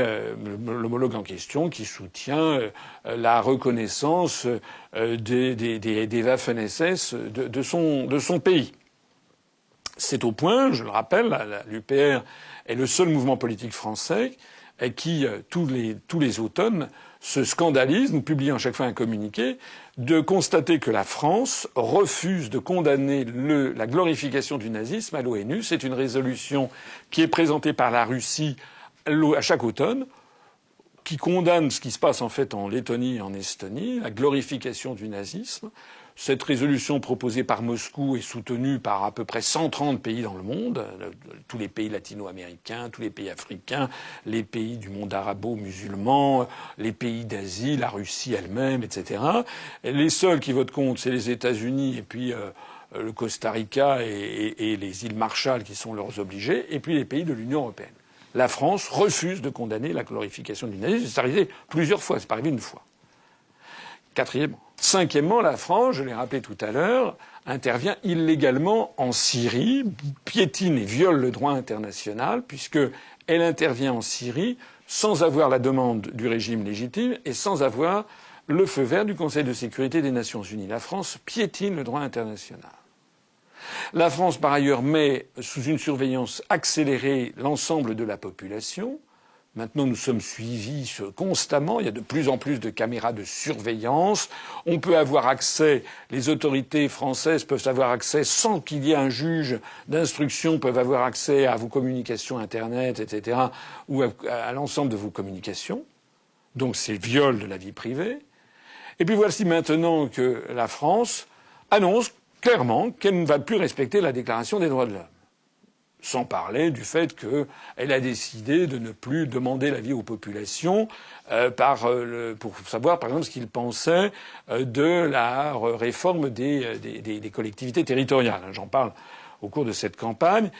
l'homologue en question qui soutient la reconnaissance des Waffen-SS de son pays. C'est au point, je le rappelle, l'UPR est le seul mouvement politique français qui, tous les automnes, se scandalise, nous publions à chaque fois un communiqué, de constater que la France refuse de condamner la glorification du nazisme à l'ONU. C'est une résolution qui est présentée par la Russie à chaque automne, qui condamne ce qui se passe en fait en Lettonie et en Estonie, la glorification du nazisme. Cette résolution proposée par Moscou est soutenue par à peu près 130 pays dans le monde, tous les pays latino-américains, tous les pays africains, les pays du monde arabo-musulman, les pays d'Asie, la Russie elle-même, etc. Et les seuls qui votent contre, c'est les États-Unis et puis le Costa Rica et les îles Marshall qui sont leurs obligés, et puis les pays de l'Union européenne. La France refuse de condamner la glorification du nazisme. C'est arrivé plusieurs fois, c'est pas arrivé une fois. Quatrièmement. Cinquièmement, la France, je l'ai rappelé tout à l'heure, intervient illégalement en Syrie, piétine et viole le droit international, puisqu'elle intervient en Syrie sans avoir la demande du régime légitime et sans avoir le feu vert du Conseil de sécurité des Nations unies. La France piétine le droit international. La France, par ailleurs, met sous une surveillance accélérée l'ensemble de la population. Maintenant, nous sommes suivis constamment. Il y a de plus en plus de caméras de surveillance. On peut avoir accès, les autorités françaises peuvent avoir accès sans qu'il y ait un juge d'instruction, peuvent avoir accès à vos communications Internet, etc., ou à l'ensemble de vos communications. Donc c'est viol de la vie privée. Et puis voici maintenant que la France annonce clairement qu'elle ne va plus respecter la Déclaration des droits de l'homme. Sans parler du fait qu'elle a décidé de ne plus demander l'avis aux populations pour savoir, par exemple, ce qu'ils pensaient de la réforme des collectivités territoriales. J'en parle au cours de cette campagne.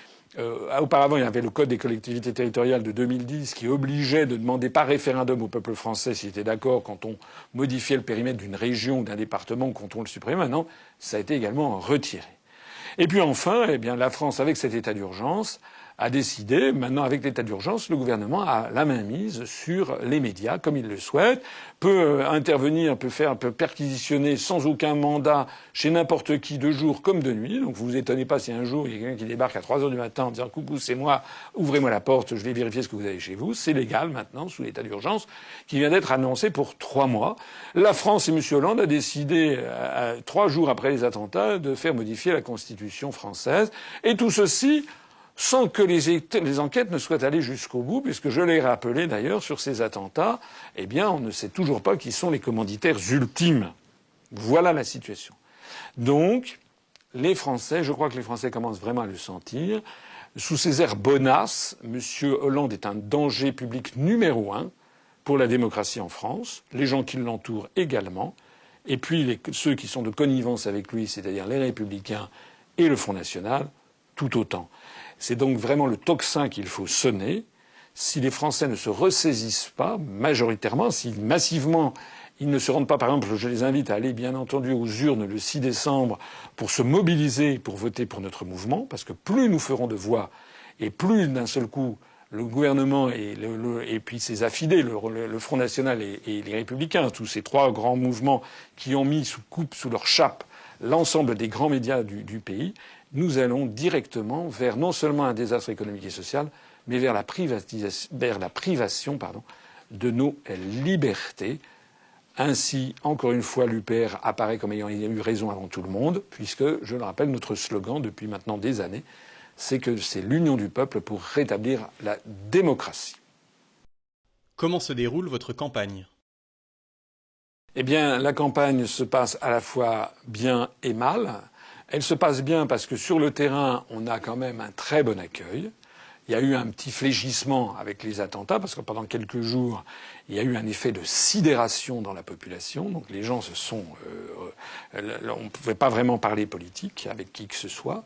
Auparavant, il y avait le Code des collectivités territoriales de 2010 qui obligeait de demander par référendum au peuple français s'il était d'accord quand on modifiait le périmètre d'une région ou d'un département, quand on le supprimait. Maintenant, ça a été également retiré. Et puis enfin, eh bien, la France, avec cet état d'urgence, a décidé, maintenant avec l'état d'urgence, le gouvernement a la main mise sur les médias, comme il le souhaite, peut intervenir, peut perquisitionner sans aucun mandat chez n'importe qui de jour comme de nuit. Donc vous vous étonnez pas si un jour il y a quelqu'un qui débarque à 3 heures du matin en disant « Coucou, c'est moi, ouvrez-moi la porte, je vais vérifier ce que vous avez chez vous ». C'est légal maintenant, sous l'état d'urgence, qui vient d'être annoncé pour 3 mois. La France et M. Hollande a décidé, 3 jours après les attentats, de faire modifier la Constitution française. Et tout ceci sans que les enquêtes ne soient allées jusqu'au bout, puisque je l'ai rappelé d'ailleurs sur ces attentats, eh bien, on ne sait toujours pas qui sont les commanditaires ultimes. Voilà la situation. Donc, les Français, je crois que les Français commencent vraiment à le sentir. Sous ces airs bonasses, M. Hollande est un danger public numéro 1 pour la démocratie en France, les gens qui l'entourent également, et puis ceux qui sont de connivence avec lui, c'est-à-dire les Républicains et le Front National, tout autant. C'est donc vraiment le tocsin qu'il faut sonner. Si les Français ne se ressaisissent pas, majoritairement, si massivement ils ne se rendent pas, par exemple, je les invite à aller bien entendu aux urnes le 6 décembre pour se mobiliser, pour voter pour notre mouvement, parce que plus nous ferons de voix et plus d'un seul coup le gouvernement et puis ses affidés, le Front National et les Républicains, tous ces 3 grands mouvements qui ont mis sous leur chape l'ensemble des grands médias du pays, nous allons directement vers non seulement un désastre économique et social, mais vers la privation de nos libertés. Ainsi, encore une fois, l'UPR apparaît comme ayant eu raison avant tout le monde, puisque, je le rappelle, notre slogan depuis maintenant des années, c'est que c'est l'union du peuple pour rétablir la démocratie. Comment se déroule votre campagne ? Eh bien, la campagne se passe à la fois bien et mal. Elle se passe bien parce que sur le terrain, on a quand même un très bon accueil. Il y a eu un petit fléchissement avec les attentats, parce que pendant quelques jours, il y a eu un effet de sidération dans la population. Donc les gens se sont... on ne pouvait pas vraiment parler politique avec qui que ce soit.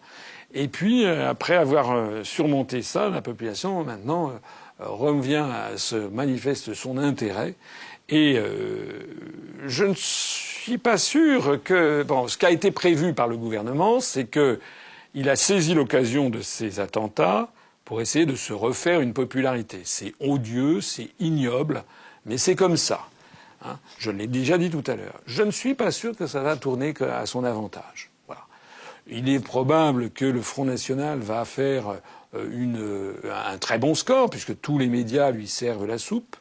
Et puis, après avoir surmonté ça, la population, maintenant, revient à se manifeste son intérêt. Et je ne suis pas sûr que... Bon, ce qui a été prévu par le gouvernement, c'est qu'il a saisi l'occasion de ces attentats pour essayer de se refaire une popularité. C'est odieux, c'est ignoble, mais c'est comme ça. Hein. Je l'ai déjà dit tout à l'heure. Je ne suis pas sûr que ça va tourner à son avantage. Voilà. Il est probable que le Front National va faire un très bon score, puisque tous les médias lui servent la soupe.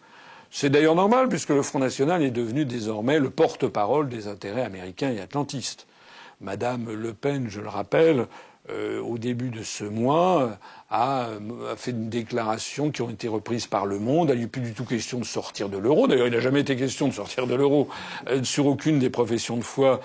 C'est d'ailleurs normal, puisque le Front National est devenu désormais le porte-parole des intérêts américains et atlantistes. Madame Le Pen, je le rappelle, au début de ce mois, a fait une déclaration qui ont été reprises par Le Monde. Il n'est plus du tout question de sortir de l'euro. D'ailleurs, il n'a jamais été question de sortir de l'euro sur aucune des professions de foi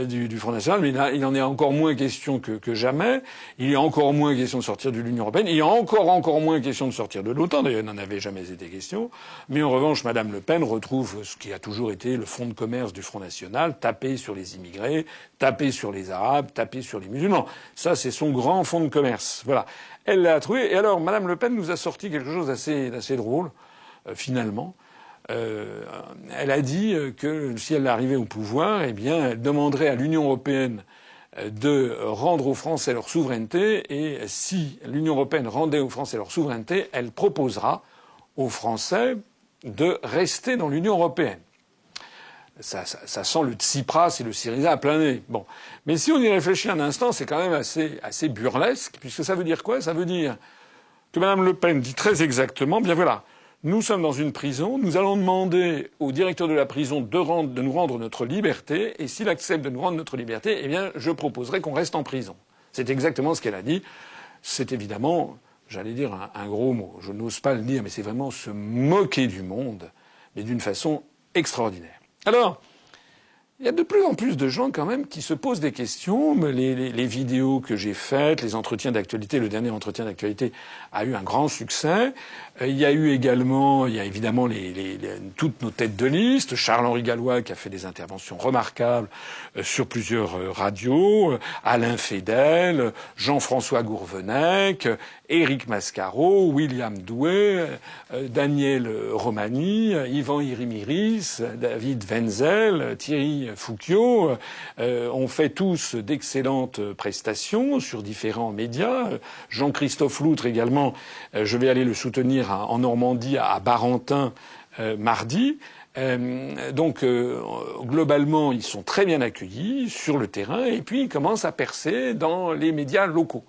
du Front National. Mais il en est encore moins question que jamais. Il est encore moins question de sortir de l'Union européenne. Il est encore moins question de sortir de l'OTAN. D'ailleurs, il n'en avait jamais été question. Mais en revanche, Madame Le Pen retrouve ce qui a toujours été le fonds de commerce du Front National, taper sur les immigrés, taper sur les Arabes, taper sur les musulmans. Ça, c'est son grand fonds de commerce. Voilà. Elle l'a trouvé. Et alors, Madame Le Pen nous a sorti quelque chose d'assez drôle, finalement. Elle a dit que si elle arrivait au pouvoir, eh bien, elle demanderait à l'Union européenne de rendre aux Français leur souveraineté. Et si l'Union européenne rendait aux Français leur souveraineté, elle proposera aux Français de rester dans l'Union européenne. Ça sent le Tsipras et le Syriza à plein nez. Bon. Mais si on y réfléchit un instant, c'est quand même assez burlesque, puisque ça veut dire quoi? Ça veut dire que Mme Le Pen dit très exactement, bien voilà, nous sommes dans une prison, nous allons demander au directeur de la prison de nous rendre notre liberté, et s'il accepte de nous rendre notre liberté, eh bien, je proposerai qu'on reste en prison. C'est exactement ce qu'elle a dit. C'est évidemment, j'allais dire un gros mot. Je n'ose pas le dire, mais c'est vraiment se moquer du monde, mais d'une façon extraordinaire. Alors, il y a de plus en plus de gens quand même qui se posent des questions. Les vidéos que j'ai faites, les entretiens d'actualité, le dernier entretien d'actualité a eu un grand succès. Il y a évidemment toutes nos têtes de liste. Charles-Henri Gallois qui a fait des interventions remarquables sur plusieurs radios. Alain Fédel, Jean-François Gourvenec, Éric Mascaro, William Doué, Daniel Romani, Yvan Hirimiris, David Wenzel, Thierry Fouquiaux ont fait tous d'excellentes prestations sur différents médias. Jean-Christophe Loutre également, je vais aller le soutenir en Normandie, à Barentin, mardi. Donc globalement, ils sont très bien accueillis sur le terrain et puis ils commencent à percer dans les médias locaux.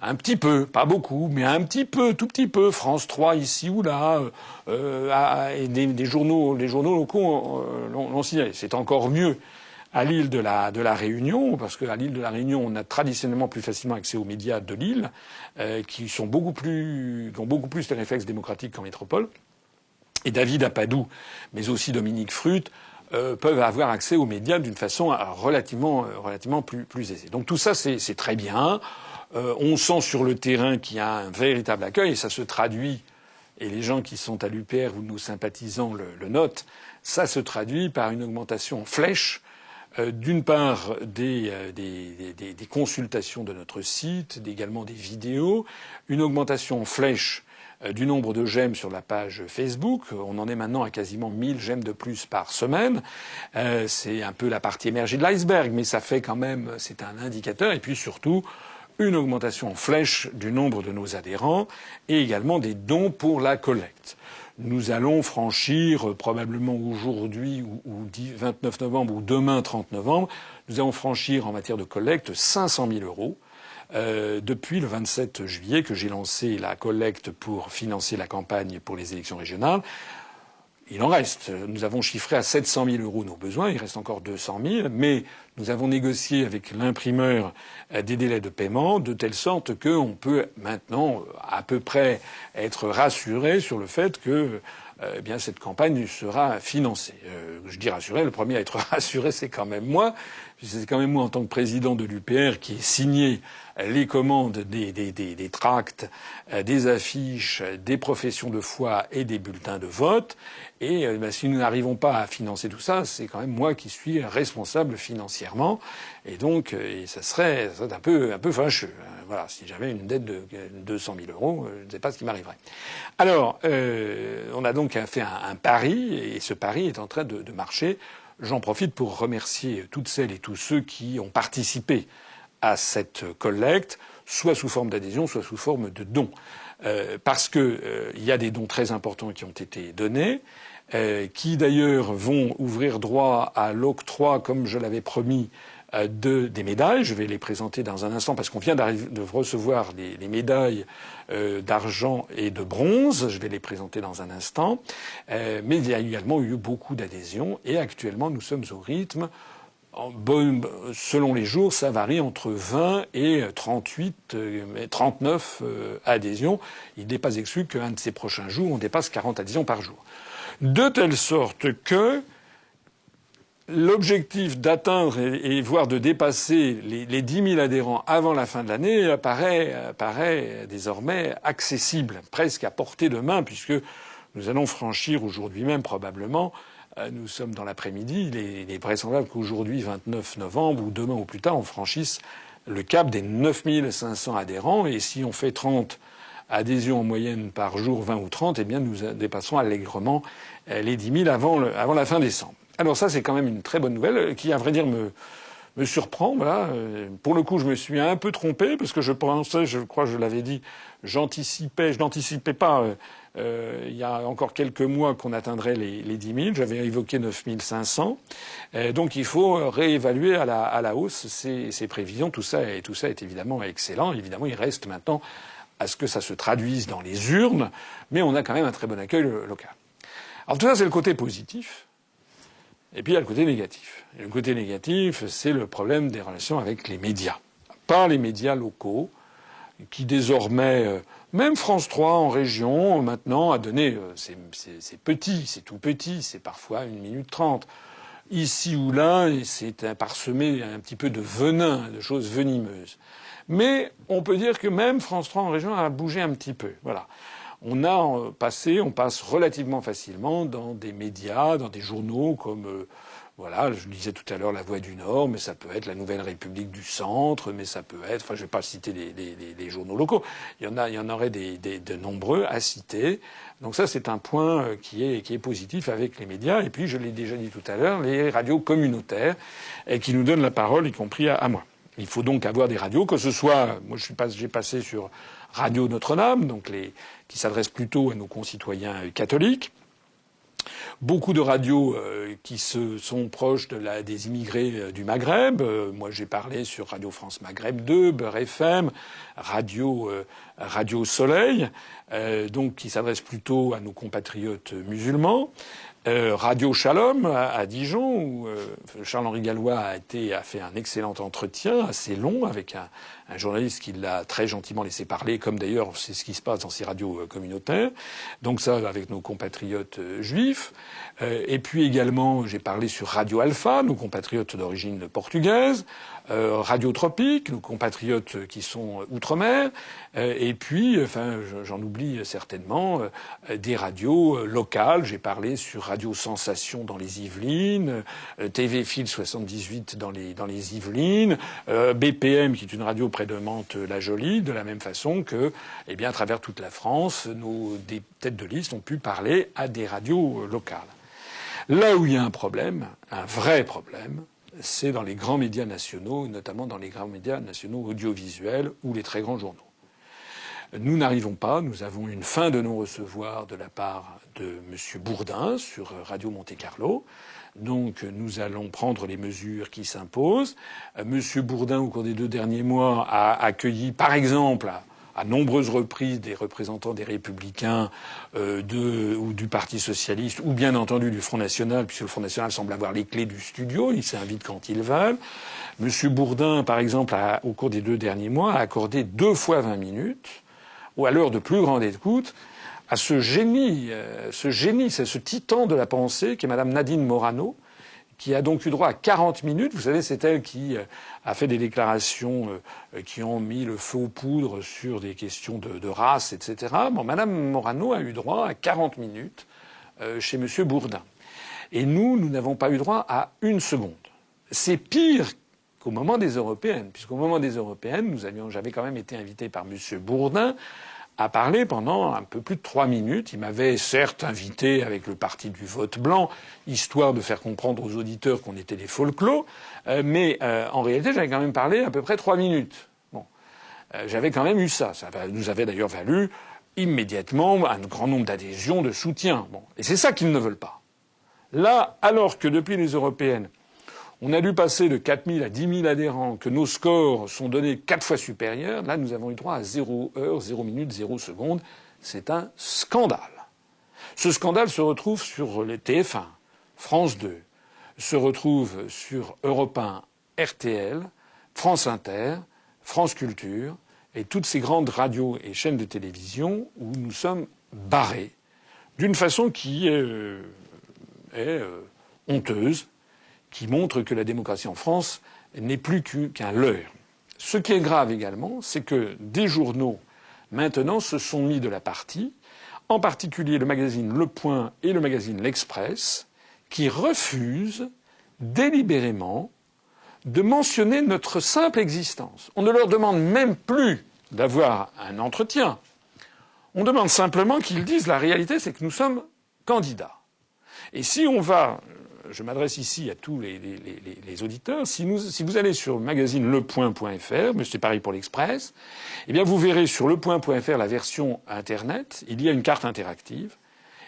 Un petit peu, pas beaucoup, mais un petit peu, tout petit peu. France 3 ici ou là, et les journaux locaux l'ont signalé. C'est encore mieux à l'île de la Réunion, parce qu'à l'île de la Réunion, on a traditionnellement plus facilement accès aux médias de l'île, qui ont beaucoup plus de réflexes démocratiques qu'en métropole. Et David Apadou, mais aussi Dominique Fruth, peuvent avoir accès aux médias d'une façon relativement plus aisée. Donc tout ça, c'est très bien. On sent sur le terrain qu'il y a un véritable accueil et ça se traduit, et les gens qui sont à l'UPR ou nos sympathisants le notent, ça se traduit par une augmentation en flèche, d'une part des consultations de notre site, également des vidéos, une augmentation en flèche du nombre de j'aime sur la page Facebook. On en est maintenant à quasiment 1000 j'aime de plus par semaine. C'est un peu la partie émergée de l'iceberg, mais ça fait quand même, c'est un indicateur. Et puis surtout, une augmentation en flèche du nombre de nos adhérents et également des dons pour la collecte. Nous allons franchir probablement aujourd'hui ou 29 novembre ou demain 30 novembre, nous allons franchir en matière de collecte 500 000 euros. Depuis le 27 juillet que j'ai lancé la collecte pour financer la campagne pour les élections régionales. Il en reste. Nous avons chiffré à 700 000 euros nos besoins. Il reste encore 200 000. Mais nous avons négocié avec l'imprimeur des délais de paiement de telle sorte qu'on peut maintenant à peu près être rassuré sur le fait que eh bien cette campagne sera financée. Je dis rassuré, le premier à être rassuré, c'est quand même moi. C'est quand même moi, en tant que président de l'UPR, qui ai signé les commandes des tracts, des affiches, des professions de foi et des bulletins de vote. Et si nous n'arrivons pas à financer tout ça, c'est quand même moi qui suis responsable financièrement. Et donc, ça serait un peu fâcheux. Voilà, si j'avais une dette de 200 000 euros, je ne sais pas ce qui m'arriverait. Alors, on a donc fait un pari, et ce pari est en train de marcher. J'en profite pour remercier toutes celles et tous ceux qui ont participé à cette collecte, soit sous forme d'adhésion, soit sous forme de dons. Parce que il y a des dons très importants qui ont été donnés, qui d'ailleurs vont ouvrir droit à l'octroi, comme je l'avais promis, des médailles. Je vais les présenter dans un instant parce qu'on vient de recevoir les médailles d'argent et de bronze. Je vais les présenter dans un instant. Mais il y a également eu beaucoup d'adhésions et actuellement nous sommes au rythme. Selon les jours, ça varie entre 20 et 38, 39 adhésions. Il n'est pas exclu qu'un de ces prochains jours, on dépasse 40 adhésions par jour. De telle sorte que l'objectif d'atteindre et voire de dépasser les 10 000 adhérents avant la fin de l'année paraît désormais accessible, presque à portée de main, puisque nous allons franchir aujourd'hui même probablement, nous sommes dans l'après-midi, il est vraisemblable qu'aujourd'hui, 29 novembre, ou demain ou plus tard, on franchisse le cap des 9 500 adhérents. Et si on fait 30 adhésions en moyenne par jour, 20 ou 30, eh bien nous dépasserons allègrement les 10 000 avant la fin décembre. Alors ça, c'est quand même une très bonne nouvelle qui, à vrai dire, me surprend. Voilà. Pour le coup, je me suis un peu trompé parce que je pensais, je crois que je l'avais dit, je n'anticipais pas il y a encore quelques mois qu'on atteindrait les 10 000. J'avais évoqué 9 500. Donc il faut réévaluer à la hausse ces prévisions. Tout ça est évidemment excellent. Évidemment, il reste maintenant à ce que ça se traduise dans les urnes, mais on a quand même un très bon accueil local. Alors tout ça, c'est le côté positif. Et puis il y a le côté négatif. Et le côté négatif, c'est le problème des relations avec les médias. Pas les médias locaux, qui désormais, même France 3 en région, maintenant, a donné, c'est petit, c'est tout petit, c'est parfois 1 minute 30. Ici ou là, c'est parsemé un petit peu de venin, de choses venimeuses. Mais on peut dire que même France 3 en région a bougé un petit peu. Voilà. On passe relativement facilement dans des médias, dans des journaux comme, voilà, je disais tout à l'heure La Voix du Nord, mais ça peut être La Nouvelle République du Centre, mais ça peut être, enfin, je vais pas citer les journaux locaux. Il y en aurait de nombreux à citer. Donc ça, c'est un point qui est positif avec les médias. Et puis, je l'ai déjà dit tout à l'heure, les radios communautaires, qui nous donnent la parole, y compris à moi. Il faut donc avoir des radios, que ce soit, moi j'ai passé sur Radio Notre-Dame, donc qui s'adresse plutôt à nos concitoyens catholiques. Beaucoup de radios qui sont proches des immigrés du Maghreb. Moi, j'ai parlé sur Radio France Maghreb 2, Beurre FM, Radio Soleil, donc qui s'adresse plutôt à nos compatriotes musulmans. Radio Shalom à Dijon, où Charles-Henri Gallois a fait un excellent entretien, assez long, avec un journaliste qui l'a très gentiment laissé parler, comme d'ailleurs c'est ce qui se passe dans ces radios communautaires. Donc ça, avec nos compatriotes juifs. Et puis également, j'ai parlé sur Radio Alpha, nos compatriotes d'origine portugaise. Radio Tropique, nos compatriotes qui sont outre-mer. Et puis, enfin, j'en oublie certainement, des radios locales. J'ai parlé sur Radio Sensation dans les Yvelines, TV Fil 78 dans les Yvelines, BPM qui est une radio près de Mantes-la-Jolie, de la même façon que, eh bien, à travers toute la France, des têtes de liste ont pu parler à des radios locales. Là où il y a un problème, un vrai problème, c'est dans les grands médias nationaux, notamment dans les grands médias nationaux audiovisuels ou les très grands journaux. Nous n'arrivons pas, nous avons une fin de non-recevoir de la part de M. Bourdin sur Radio Monte-Carlo. Donc nous allons prendre les mesures qui s'imposent. M. Bourdin, au cours des 2 derniers mois, a accueilli, par exemple, à nombreuses reprises des représentants des Républicains ou du Parti socialiste, ou bien entendu du Front National, puisque le Front National semble avoir les clés du studio, ils s'invitent quand ils veulent. M. Bourdin, par exemple, au cours des 2 derniers mois, a accordé 2 fois 20 minutes, ou à l'heure de plus grande écoute, à ce génie, c'est ce titan de la pensée qui est Madame Nadine Morano, qui a donc eu droit à 40 minutes. Vous savez, c'est elle qui a fait des déclarations qui ont mis le feu aux poudres sur des questions de race, etc. Bon, Madame Morano a eu droit à 40 minutes chez Monsieur Bourdin. Et nous n'avons pas eu droit à une seconde. C'est pire qu'au moment des européennes, puisqu'au moment des européennes, j'avais quand même été invité par Monsieur Bourdin à parler pendant un peu plus de 3 minutes. Il m'avait certes invité avec le parti du vote blanc, histoire de faire comprendre aux auditeurs qu'on était des folklos, mais en réalité, j'avais quand même parlé à peu près 3 minutes. Bon, j'avais quand même eu ça. Ça nous avait d'ailleurs valu immédiatement un grand nombre d'adhésions, de soutien. Bon, et c'est ça qu'ils ne veulent pas. Là, alors que depuis les européennes, on a dû passer de 4 000 à 10 000 adhérents, que nos scores sont donnés 4 fois supérieurs. Là, nous avons eu droit à 0 heure, 0 minute, 0 seconde. C'est un scandale. Ce scandale se retrouve sur les TF1, France 2, se retrouve sur Europe 1, RTL, France Inter, France Culture et toutes ces grandes radios et chaînes de télévision où nous sommes barrés d'une façon qui est honteuse, qui montre que la démocratie en France n'est plus qu'un leurre. Ce qui est grave également, c'est que des journaux, maintenant, se sont mis de la partie, en particulier le magazine Le Point et le magazine L'Express, qui refusent délibérément de mentionner notre simple existence. On ne leur demande même plus d'avoir un entretien. On demande simplement qu'ils disent la réalité, c'est que nous sommes candidats. Et si on va... Je m'adresse ici à tous les auditeurs. Si vous allez sur le magazine lepoint.fr, mais c'est pareil pour l'Express, eh bien vous verrez sur lepoint.fr la version Internet. Il y a une carte interactive.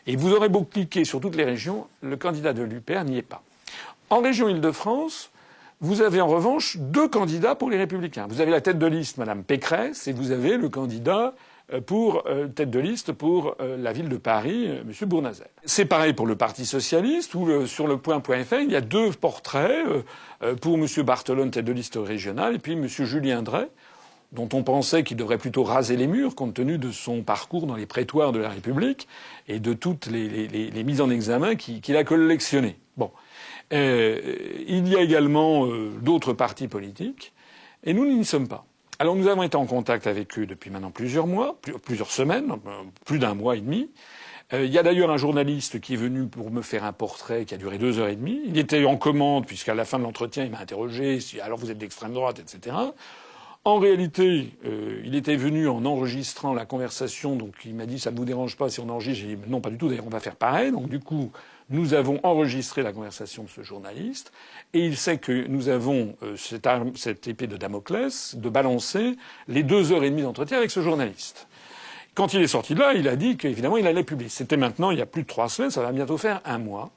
Et vous aurez beau cliquer sur toutes les régions, le candidat de l'UPR n'y est pas. En région Île-de-France, vous avez en revanche 2 candidats pour les Républicains. Vous avez la tête de liste, Madame Pécresse, et vous avez le candidat pour tête de liste pour la ville de Paris, M. Bournazel. C'est pareil pour le Parti socialiste, où sur le point.fr, il y a 2 portraits pour M. Barthelone, tête de liste régionale, et puis M. Julien Drey, dont on pensait qu'il devrait plutôt raser les murs, compte tenu de son parcours dans les prétoires de la République et de toutes les mises en examen qu'il a collectionnées. Bon. Il y a également d'autres partis politiques, et nous n'y sommes pas. Alors nous avons été en contact avec eux depuis maintenant plusieurs mois, plusieurs semaines, plus d'1 mois et demi. Il y a d'ailleurs un journaliste qui est venu pour me faire un portrait qui a duré 2 heures et demie. Il était en commande puisqu'à la fin de l'entretien, il m'a interrogé si alors vous êtes d'extrême droite, etc. En réalité, il était venu en enregistrant la conversation, donc il m'a dit ça ne vous dérange pas si on enregistre. J'ai dit non, pas du tout. D'ailleurs, on va faire pareil. Donc du coup, nous avons enregistré la conversation de ce journaliste, et il sait que nous avons cette épée de Damoclès de balancer les 2 heures et demie d'entretien avec ce journaliste. Quand il est sorti de là, il a dit qu'évidemment il allait publier. C'était maintenant il y a plus de 3 semaines, ça va bientôt faire 1 mois.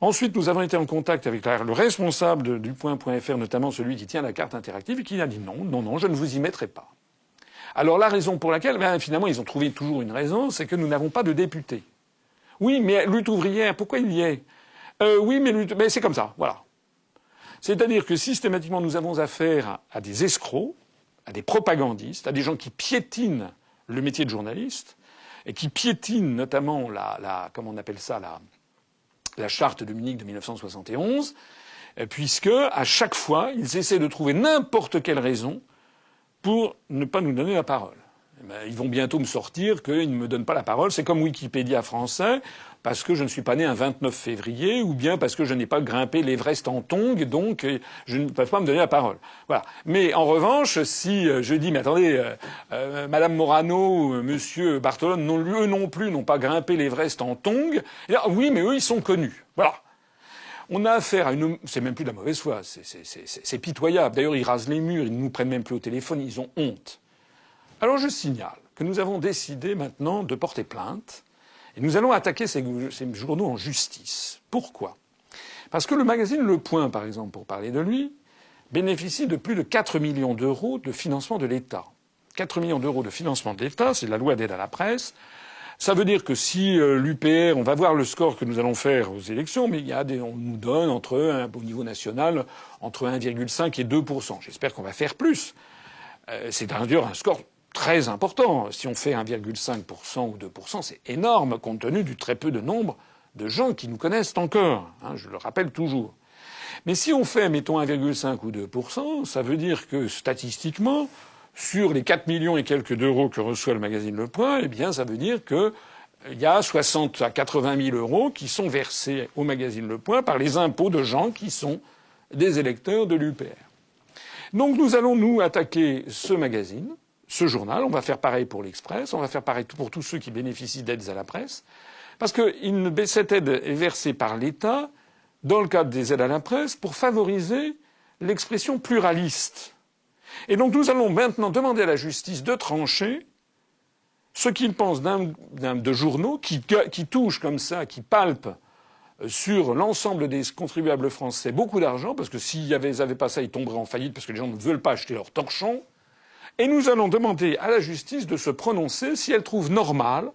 Ensuite, nous avons été en contact avec le responsable du point.fr, notamment celui qui tient la carte interactive, et qui a dit non, je ne vous y mettrai pas. Alors la raison pour laquelle, finalement, ils ont trouvé toujours une raison, c'est que nous n'avons pas de député. Oui, mais lutte ouvrière, pourquoi il y est Oui, mais c'est comme ça, voilà. C'est-à-dire que systématiquement, nous avons affaire à des escrocs, à des propagandistes, à des gens qui piétinent le métier de journaliste, et qui piétinent notamment comment on appelle ça, la charte de Munich de 1971, puisque à chaque fois, ils essaient de trouver n'importe quelle raison pour ne pas nous donner la parole. Ils vont bientôt me sortir qu'ils ne me donnent pas la parole. C'est comme Wikipédia français, parce que je ne suis pas né un 29 février, ou bien parce que je n'ai pas grimpé l'Everest en tongs, donc je ne peux pas me donner la parole. Voilà. Mais en revanche, si je dis, mais attendez, Madame Morano, Monsieur Barthelone, eux non plus n'ont pas grimpé l'Everest en tongs, oui, mais eux, ils sont connus. Voilà. On a affaire à c'est même plus de la mauvaise foi, c'est pitoyable. D'ailleurs, ils rasent les murs, ils ne nous prennent même plus au téléphone, ils ont honte. Alors je signale que nous avons décidé maintenant de porter plainte et nous allons attaquer ces journaux en justice. Pourquoi ? Parce que le magazine Le Point, par exemple, pour parler de lui, bénéficie de plus de 4 millions d'euros de financement de l'État. 4 millions d'euros de financement de l'État, c'est la loi d'aide à la presse. Ça veut dire que si l'UPR, on va voir le score que nous allons faire aux élections, mais on nous donne au niveau national, entre 1,5 et 2%. J'espère qu'on va faire plus. C'est d'ailleurs un score très important. Si on fait 1,5% ou 2%, c'est énorme compte tenu du très peu de nombre de gens qui nous connaissent encore. Je le rappelle toujours. Mais si on fait, mettons, 1,5 ou 2%, ça veut dire que statistiquement, sur les 4 millions et quelques d'euros que reçoit le magazine Le Point, eh bien, ça veut dire que il y a 60 à 80 000 euros qui sont versés au magazine Le Point par les impôts de gens qui sont des électeurs de l'UPR. Donc nous allons nous attaquer ce magazine, ce journal. On va faire pareil pour l'Express. On va faire pareil pour tous ceux qui bénéficient d'aides à la presse. Parce que cette aide est versée par l'État dans le cadre des aides à la presse pour favoriser l'expression pluraliste. Et donc nous allons maintenant demander à la justice de trancher ce qu'il pense de journaux qui touchent comme ça, qui palpent sur l'ensemble des contribuables français beaucoup d'argent, parce que s'ils n'avaient pas ça, ils tomberaient en faillite parce que les gens ne veulent pas acheter leurs torchons. Et nous allons demander à la justice de se prononcer si elle trouve normal,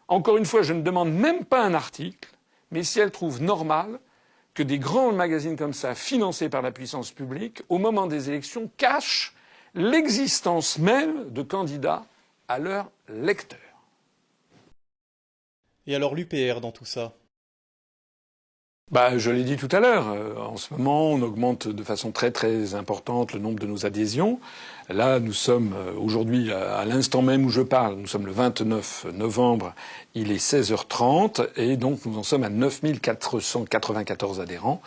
encore une fois, je ne demande même pas un article, mais si elle trouve normal que des grands magazines comme ça, financés par la puissance publique, au moment des élections, cachent l'existence même de candidats à leurs lecteurs. Et alors l'UPR dans tout ça? Je l'ai dit tout à l'heure. En ce moment, on augmente de façon très très importante le nombre de nos adhésions. Là, nous sommes aujourd'hui, à l'instant même où je parle, nous sommes le 29 novembre, il est 16h30, et donc nous en sommes à 9 494 adhérents.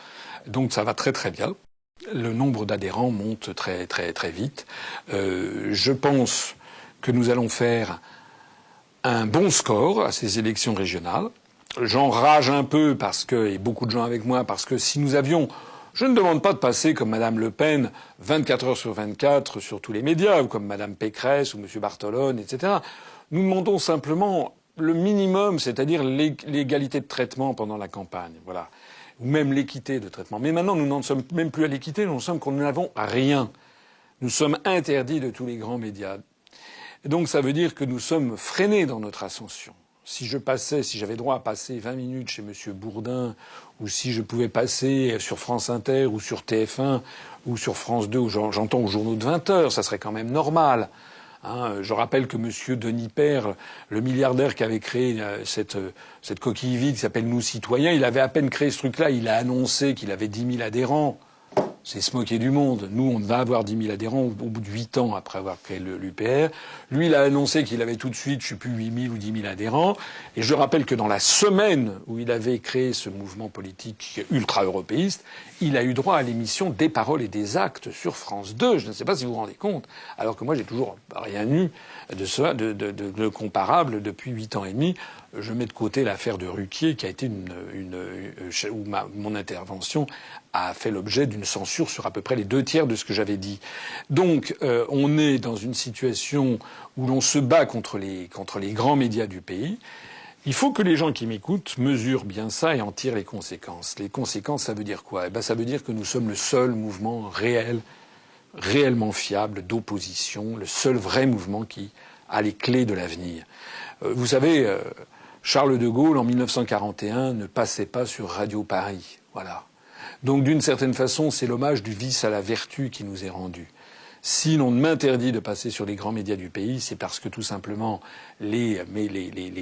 Donc ça va très très bien. Le nombre d'adhérents monte très très très vite. Je pense que nous allons faire un bon score à ces élections régionales. J'enrage un peu et beaucoup de gens avec moi, parce que si nous avions, je ne demande pas de passer comme Madame Le Pen 24 heures sur 24 sur tous les médias, ou comme Madame Pécresse ou Monsieur Bartolone, etc. Nous demandons simplement le minimum, c'est-à-dire l'égalité de traitement pendant la campagne, voilà. Ou même l'équité de traitement. Mais maintenant, nous n'en sommes même plus à l'équité, nous en sommes qu'on n'avons rien. Nous sommes interdits de tous les grands médias. Et donc ça veut dire que nous sommes freinés dans notre ascension. Si j'avais droit à passer 20 minutes chez M. Bourdin, ou si je pouvais passer sur France Inter, ou sur TF1, ou sur France 2, où j'entends aux journaux de 20 heures, ça serait quand même normal. Je rappelle que M. Denis Père, le milliardaire qui avait créé cette coquille vide qui s'appelle Nous Citoyens, il avait à peine créé ce truc-là, il a annoncé qu'il avait 10 000 adhérents. C'est se moquer du monde. Nous, on va avoir 10 000 adhérents au bout de 8 ans après avoir créé l'UPR. Lui, il a annoncé qu'il avait tout de suite, je sais plus, 8 000 ou 10 000 adhérents. Et je rappelle que dans la semaine où il avait créé ce mouvement politique ultra-européiste, il a eu droit à l'émission Des paroles et des actes sur France 2. Je ne sais pas si vous vous rendez compte. Alors que moi, j'ai toujours rien eu de comparable depuis 8 ans et demi. Je mets de côté l'affaire de Ruquier, qui a été où mon intervention a fait l'objet d'une censure sur à peu près les 2 tiers de ce que j'avais dit. Donc, on est dans une situation où l'on se bat contre les grands médias du pays. Il faut que les gens qui m'écoutent mesurent bien ça et en tirent les conséquences. Les conséquences, ça veut dire quoi? Ça veut dire que nous sommes le seul mouvement réellement fiable d'opposition, le seul vrai mouvement qui a les clés de l'avenir. Vous savez, Charles de Gaulle, en 1941, ne passait pas sur Radio Paris. Voilà. Donc, d'une certaine façon, c'est l'hommage du vice à la vertu qui nous est rendu. Si l'on m'interdit de passer sur les grands médias du pays, c'est parce que tout simplement les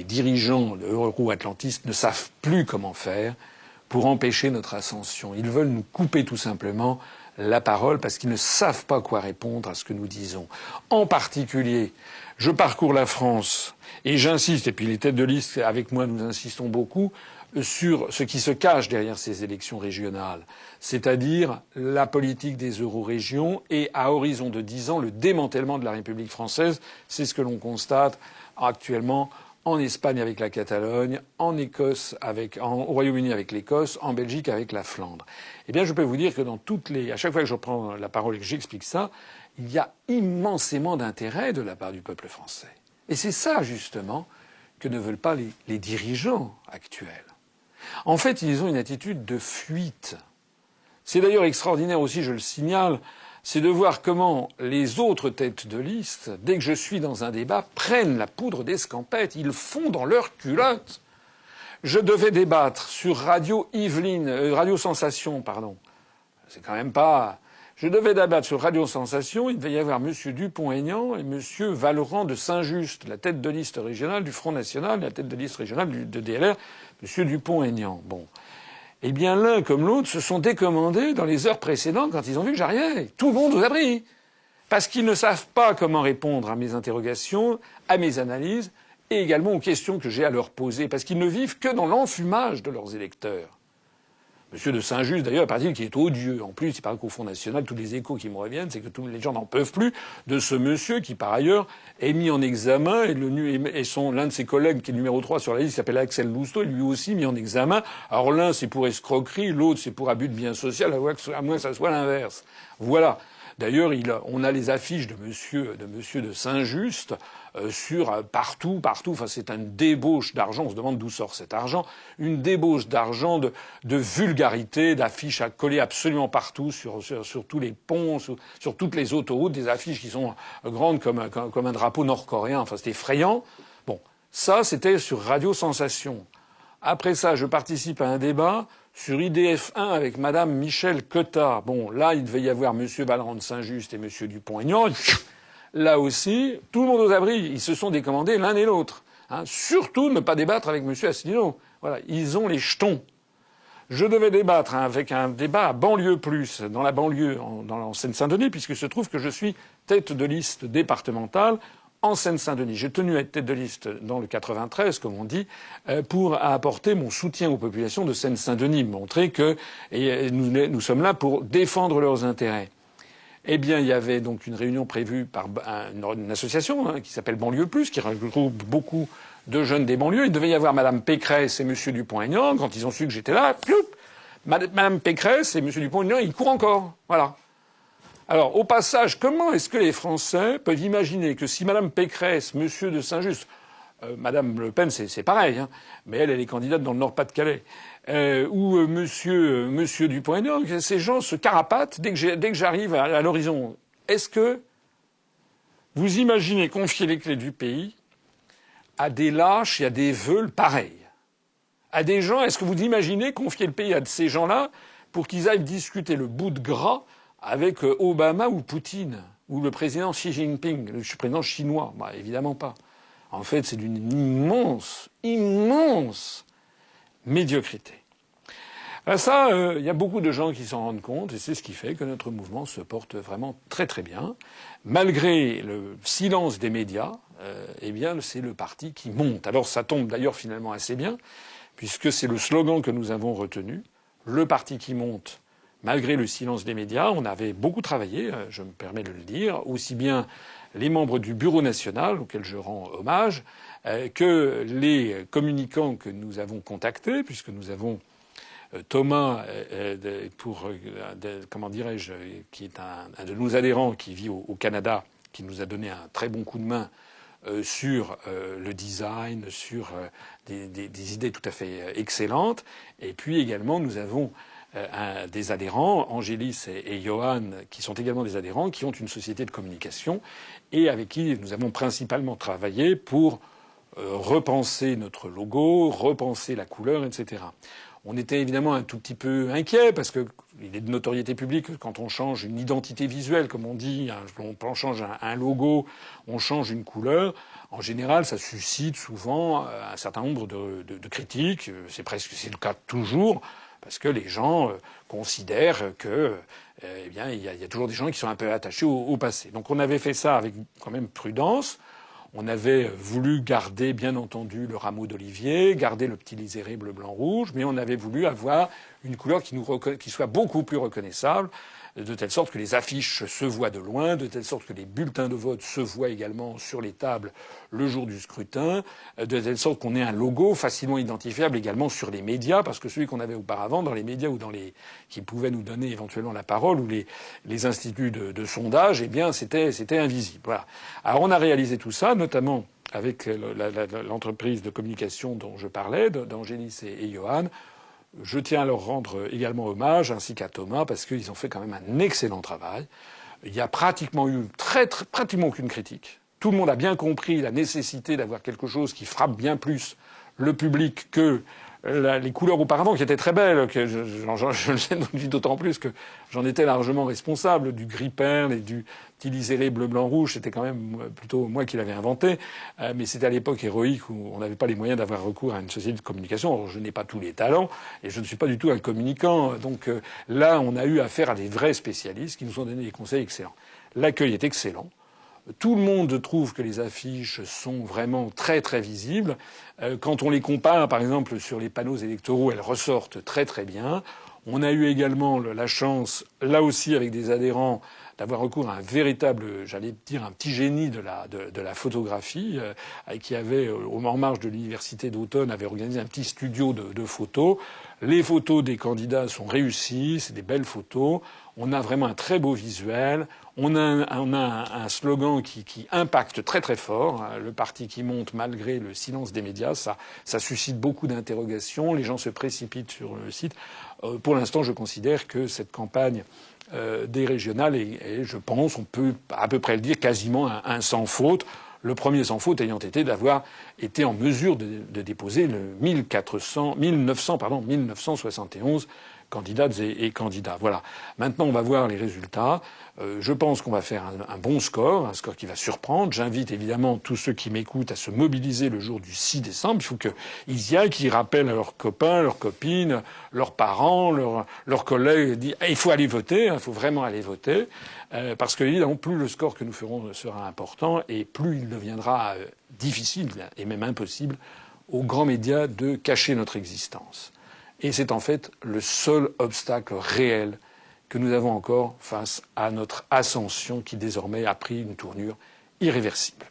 dirigeants euro-atlantistes ne savent plus comment faire pour empêcher notre ascension. Ils veulent nous couper tout simplement la parole parce qu'ils ne savent pas quoi répondre à ce que nous disons. En particulier, je parcours la France et j'insiste, et puis les têtes de liste avec moi nous insistons beaucoup, sur ce qui se cache derrière ces élections régionales, c'est-à-dire la politique des eurorégions et, à horizon de 10 ans, le démantèlement de la République française. C'est ce que l'on constate actuellement en Espagne avec la Catalogne, en Écosse au Royaume-Uni avec l'Écosse, en Belgique avec la Flandre. Eh bien, je peux vous dire que à chaque fois que je prends la parole et que j'explique ça, il y a immensément d'intérêt de la part du peuple français. Et c'est ça, justement, que ne veulent pas les dirigeants actuels. En fait, ils ont une attitude de fuite. C'est d'ailleurs extraordinaire aussi, je le signale, c'est de voir comment les autres têtes de liste, dès que je suis dans un débat, prennent la poudre d'escampette. Ils font dans leur culotte. Je devais débattre sur Radio Sensation, pardon. C'est quand même pas... Je devais débattre sur Radio Sensation. Il devait y avoir M. Dupont-Aignan et M. Valorant de Saint-Just, la tête de liste régionale du Front National, la tête de liste régionale de DLR, M. Dupont-Aignan. Bon. Eh bien, l'un comme l'autre se sont décommandés dans les heures précédentes quand ils ont vu que j'arrivais. Tout le monde aux abris. Parce qu'ils ne savent pas comment répondre à mes interrogations, à mes analyses, et également aux questions que j'ai à leur poser. Parce qu'ils ne vivent que dans l'enfumage de leurs électeurs. Monsieur de Saint-Just, d'ailleurs, paraît-il qu'il est odieux. En plus, il paraît qu'au Front National, tous les échos qui me reviennent, c'est que tous les gens n'en peuvent plus de ce monsieur qui, par ailleurs, est mis en examen et l'un de ses collègues, qui est numéro 3 sur la liste, qui s'appelle Axel Lousteau, est lui aussi mis en examen. Alors l'un, c'est pour escroquerie, l'autre, c'est pour abus de biens sociaux, à moins que ça soit l'inverse. Voilà. D'ailleurs, on a les affiches de monsieur de Saint-Just sur partout. Enfin, c'est une débauche d'argent. On se demande d'où sort cet argent. Une débauche d'argent, de vulgarité, d'affiches à coller absolument partout sur tous les ponts, sur toutes les autoroutes, des affiches qui sont grandes comme un drapeau nord-coréen. Enfin, c'est effrayant. Bon, ça, c'était sur Radio Sensation. Après ça, je participe à un débat sur IDF1 avec Madame Michel Cotta. Bon, là, il devait y avoir Monsieur Valorant de Saint-Just et Monsieur Dupont-Aignan. Là aussi, tout le monde aux abris. Ils se sont décommandés l'un et l'autre. Surtout ne pas débattre avec Monsieur Asselineau. Voilà, ils ont les jetons. Je devais débattre avec un débat à Banlieue Plus, dans la banlieue, en Seine-Saint-Denis, puisque se trouve que je suis tête de liste départementale en Seine-Saint-Denis. J'ai tenu à être tête de liste dans le 93, comme on dit, pour apporter mon soutien aux populations de Seine-Saint-Denis, montrer que nous sommes là pour défendre leurs intérêts. Eh bien, il y avait donc une réunion prévue par une association qui s'appelle Banlieue Plus, qui regroupe beaucoup de jeunes des banlieues. Il devait y avoir Madame Pécresse et Monsieur Dupont-Aignan. Quand ils ont su que j'étais là, Madame Pécresse et Monsieur Dupont-Aignan, ils courent encore. Voilà. Alors, au passage, comment est-ce que les Français peuvent imaginer que si Madame Pécresse, Monsieur de Saint-Just, Madame Le Pen, c'est pareil, mais elle est candidate dans le Nord-Pas-de-Calais, ou Monsieur Dupont-Aignan, que ces gens se carapatent dès que j'arrive à l'horizon. Est-ce que vous imaginez confier les clés du pays à des lâches et à des veules pareils? À des gens, est-ce que vous imaginez confier le pays à ces gens-là pour qu'ils aillent discuter le bout de gras avec Obama ou Poutine, ou le président Xi Jinping, le président chinois? Bah, évidemment pas. En fait, c'est d'une immense médiocrité. Ça, il y a beaucoup de gens qui s'en rendent compte, et c'est ce qui fait que notre mouvement se porte vraiment très très bien. Malgré le silence des médias, eh bien, c'est le parti qui monte. Alors ça tombe d'ailleurs finalement assez bien, puisque c'est le slogan que nous avons retenu. Le parti qui monte. Malgré le silence des médias, on avait beaucoup travaillé, je me permets de le dire, aussi bien les membres du Bureau national, auxquels je rends hommage, que les communicants que nous avons contactés, puisque nous avons Thomas, comment dirais-je, qui est un de nos adhérents qui vit au Canada, qui nous a donné un très bon coup de main sur le design, sur des idées tout à fait excellentes. Et puis également, nous avons des adhérents, Angélis et Johan, qui sont également des adhérents, qui ont une société de communication et avec qui nous avons principalement travaillé pour repenser notre logo, repenser la couleur, etc. On était évidemment un tout petit peu inquiet parce que il est de notoriété publique que quand on change une identité visuelle, comme on dit, on change un logo, on change une couleur, en général, ça suscite souvent un certain nombre de critiques. C'est le cas toujours. Parce que les gens considèrent que, eh bien, il y a toujours des gens qui sont un peu attachés au passé. Donc on avait fait ça avec quand même prudence. On avait voulu garder, bien entendu, le rameau d'olivier, garder le petit liseré bleu, blanc, rouge, mais on avait voulu avoir une couleur qui soit beaucoup plus reconnaissable, de telle sorte que les affiches se voient de loin, de telle sorte que les bulletins de vote se voient également sur les tables le jour du scrutin, de telle sorte qu'on ait un logo facilement identifiable également sur les médias, parce que celui qu'on avait auparavant dans les médias ou qui pouvaient nous donner éventuellement la parole, ou les instituts de sondage, eh bien c'était invisible. Voilà. Alors on a réalisé tout ça, notamment avec l'entreprise de communication dont je parlais, d'Angélis et Johan. Je tiens à leur rendre également hommage, ainsi qu'à Thomas, parce qu'ils ont fait quand même un excellent travail. Il y a pratiquement eu pratiquement aucune critique. Tout le monde a bien compris la nécessité d'avoir quelque chose qui frappe bien plus le public que les couleurs auparavant qui étaient très belles, que je le dis d'autant plus que j'en étais largement responsable, du gris perle et du petit liseré bleu blanc rouge, c'était quand même plutôt moi qui l'avais inventé, mais c'était à l'époque héroïque où on n'avait pas les moyens d'avoir recours à une société de communication. Or, je n'ai pas tous les talents et je ne suis pas du tout un communicant, donc là on a eu affaire à des vrais spécialistes qui nous ont donné des conseils excellents. L'accueil est excellent. Tout le monde trouve que les affiches sont vraiment très très visibles. Quand on les compare, par exemple, sur les panneaux électoraux, elles ressortent très très bien. On a eu également la chance, là aussi avec des adhérents, d'avoir recours à un véritable, j'allais dire, un petit génie de la photographie, qui avait, en marge de l'université d'Automne, avait organisé un petit studio de photos. Les photos des candidats sont réussies, c'est des belles photos. On a vraiment un très beau visuel. On a un slogan qui impacte très très fort. Le parti qui monte malgré le silence des médias, ça suscite beaucoup d'interrogations. Les gens se précipitent sur le site. Pour l'instant, je considère que cette campagne des régionales est, je pense, on peut à peu près le dire, quasiment un sans faute. Le premier sans faute ayant été d'avoir été en mesure de déposer le 1971 candidates et candidats. Voilà. Maintenant, on va voir les résultats. Je pense qu'on va faire un bon score, un score qui va surprendre. J'invite évidemment tous ceux qui m'écoutent à se mobiliser le jour du 6 décembre. Il faut qu'ils y aillent, qu'ils rappellent à leurs copains, leurs copines, leurs parents, leurs collègues. Il faut aller voter, il faut vraiment aller voter. Parce que, évidemment, plus le score que nous ferons sera important et plus il deviendra difficile et même impossible aux grands médias de cacher notre existence. Et c'est en fait le seul obstacle réel que nous avons encore face à notre ascension qui désormais a pris une tournure irréversible.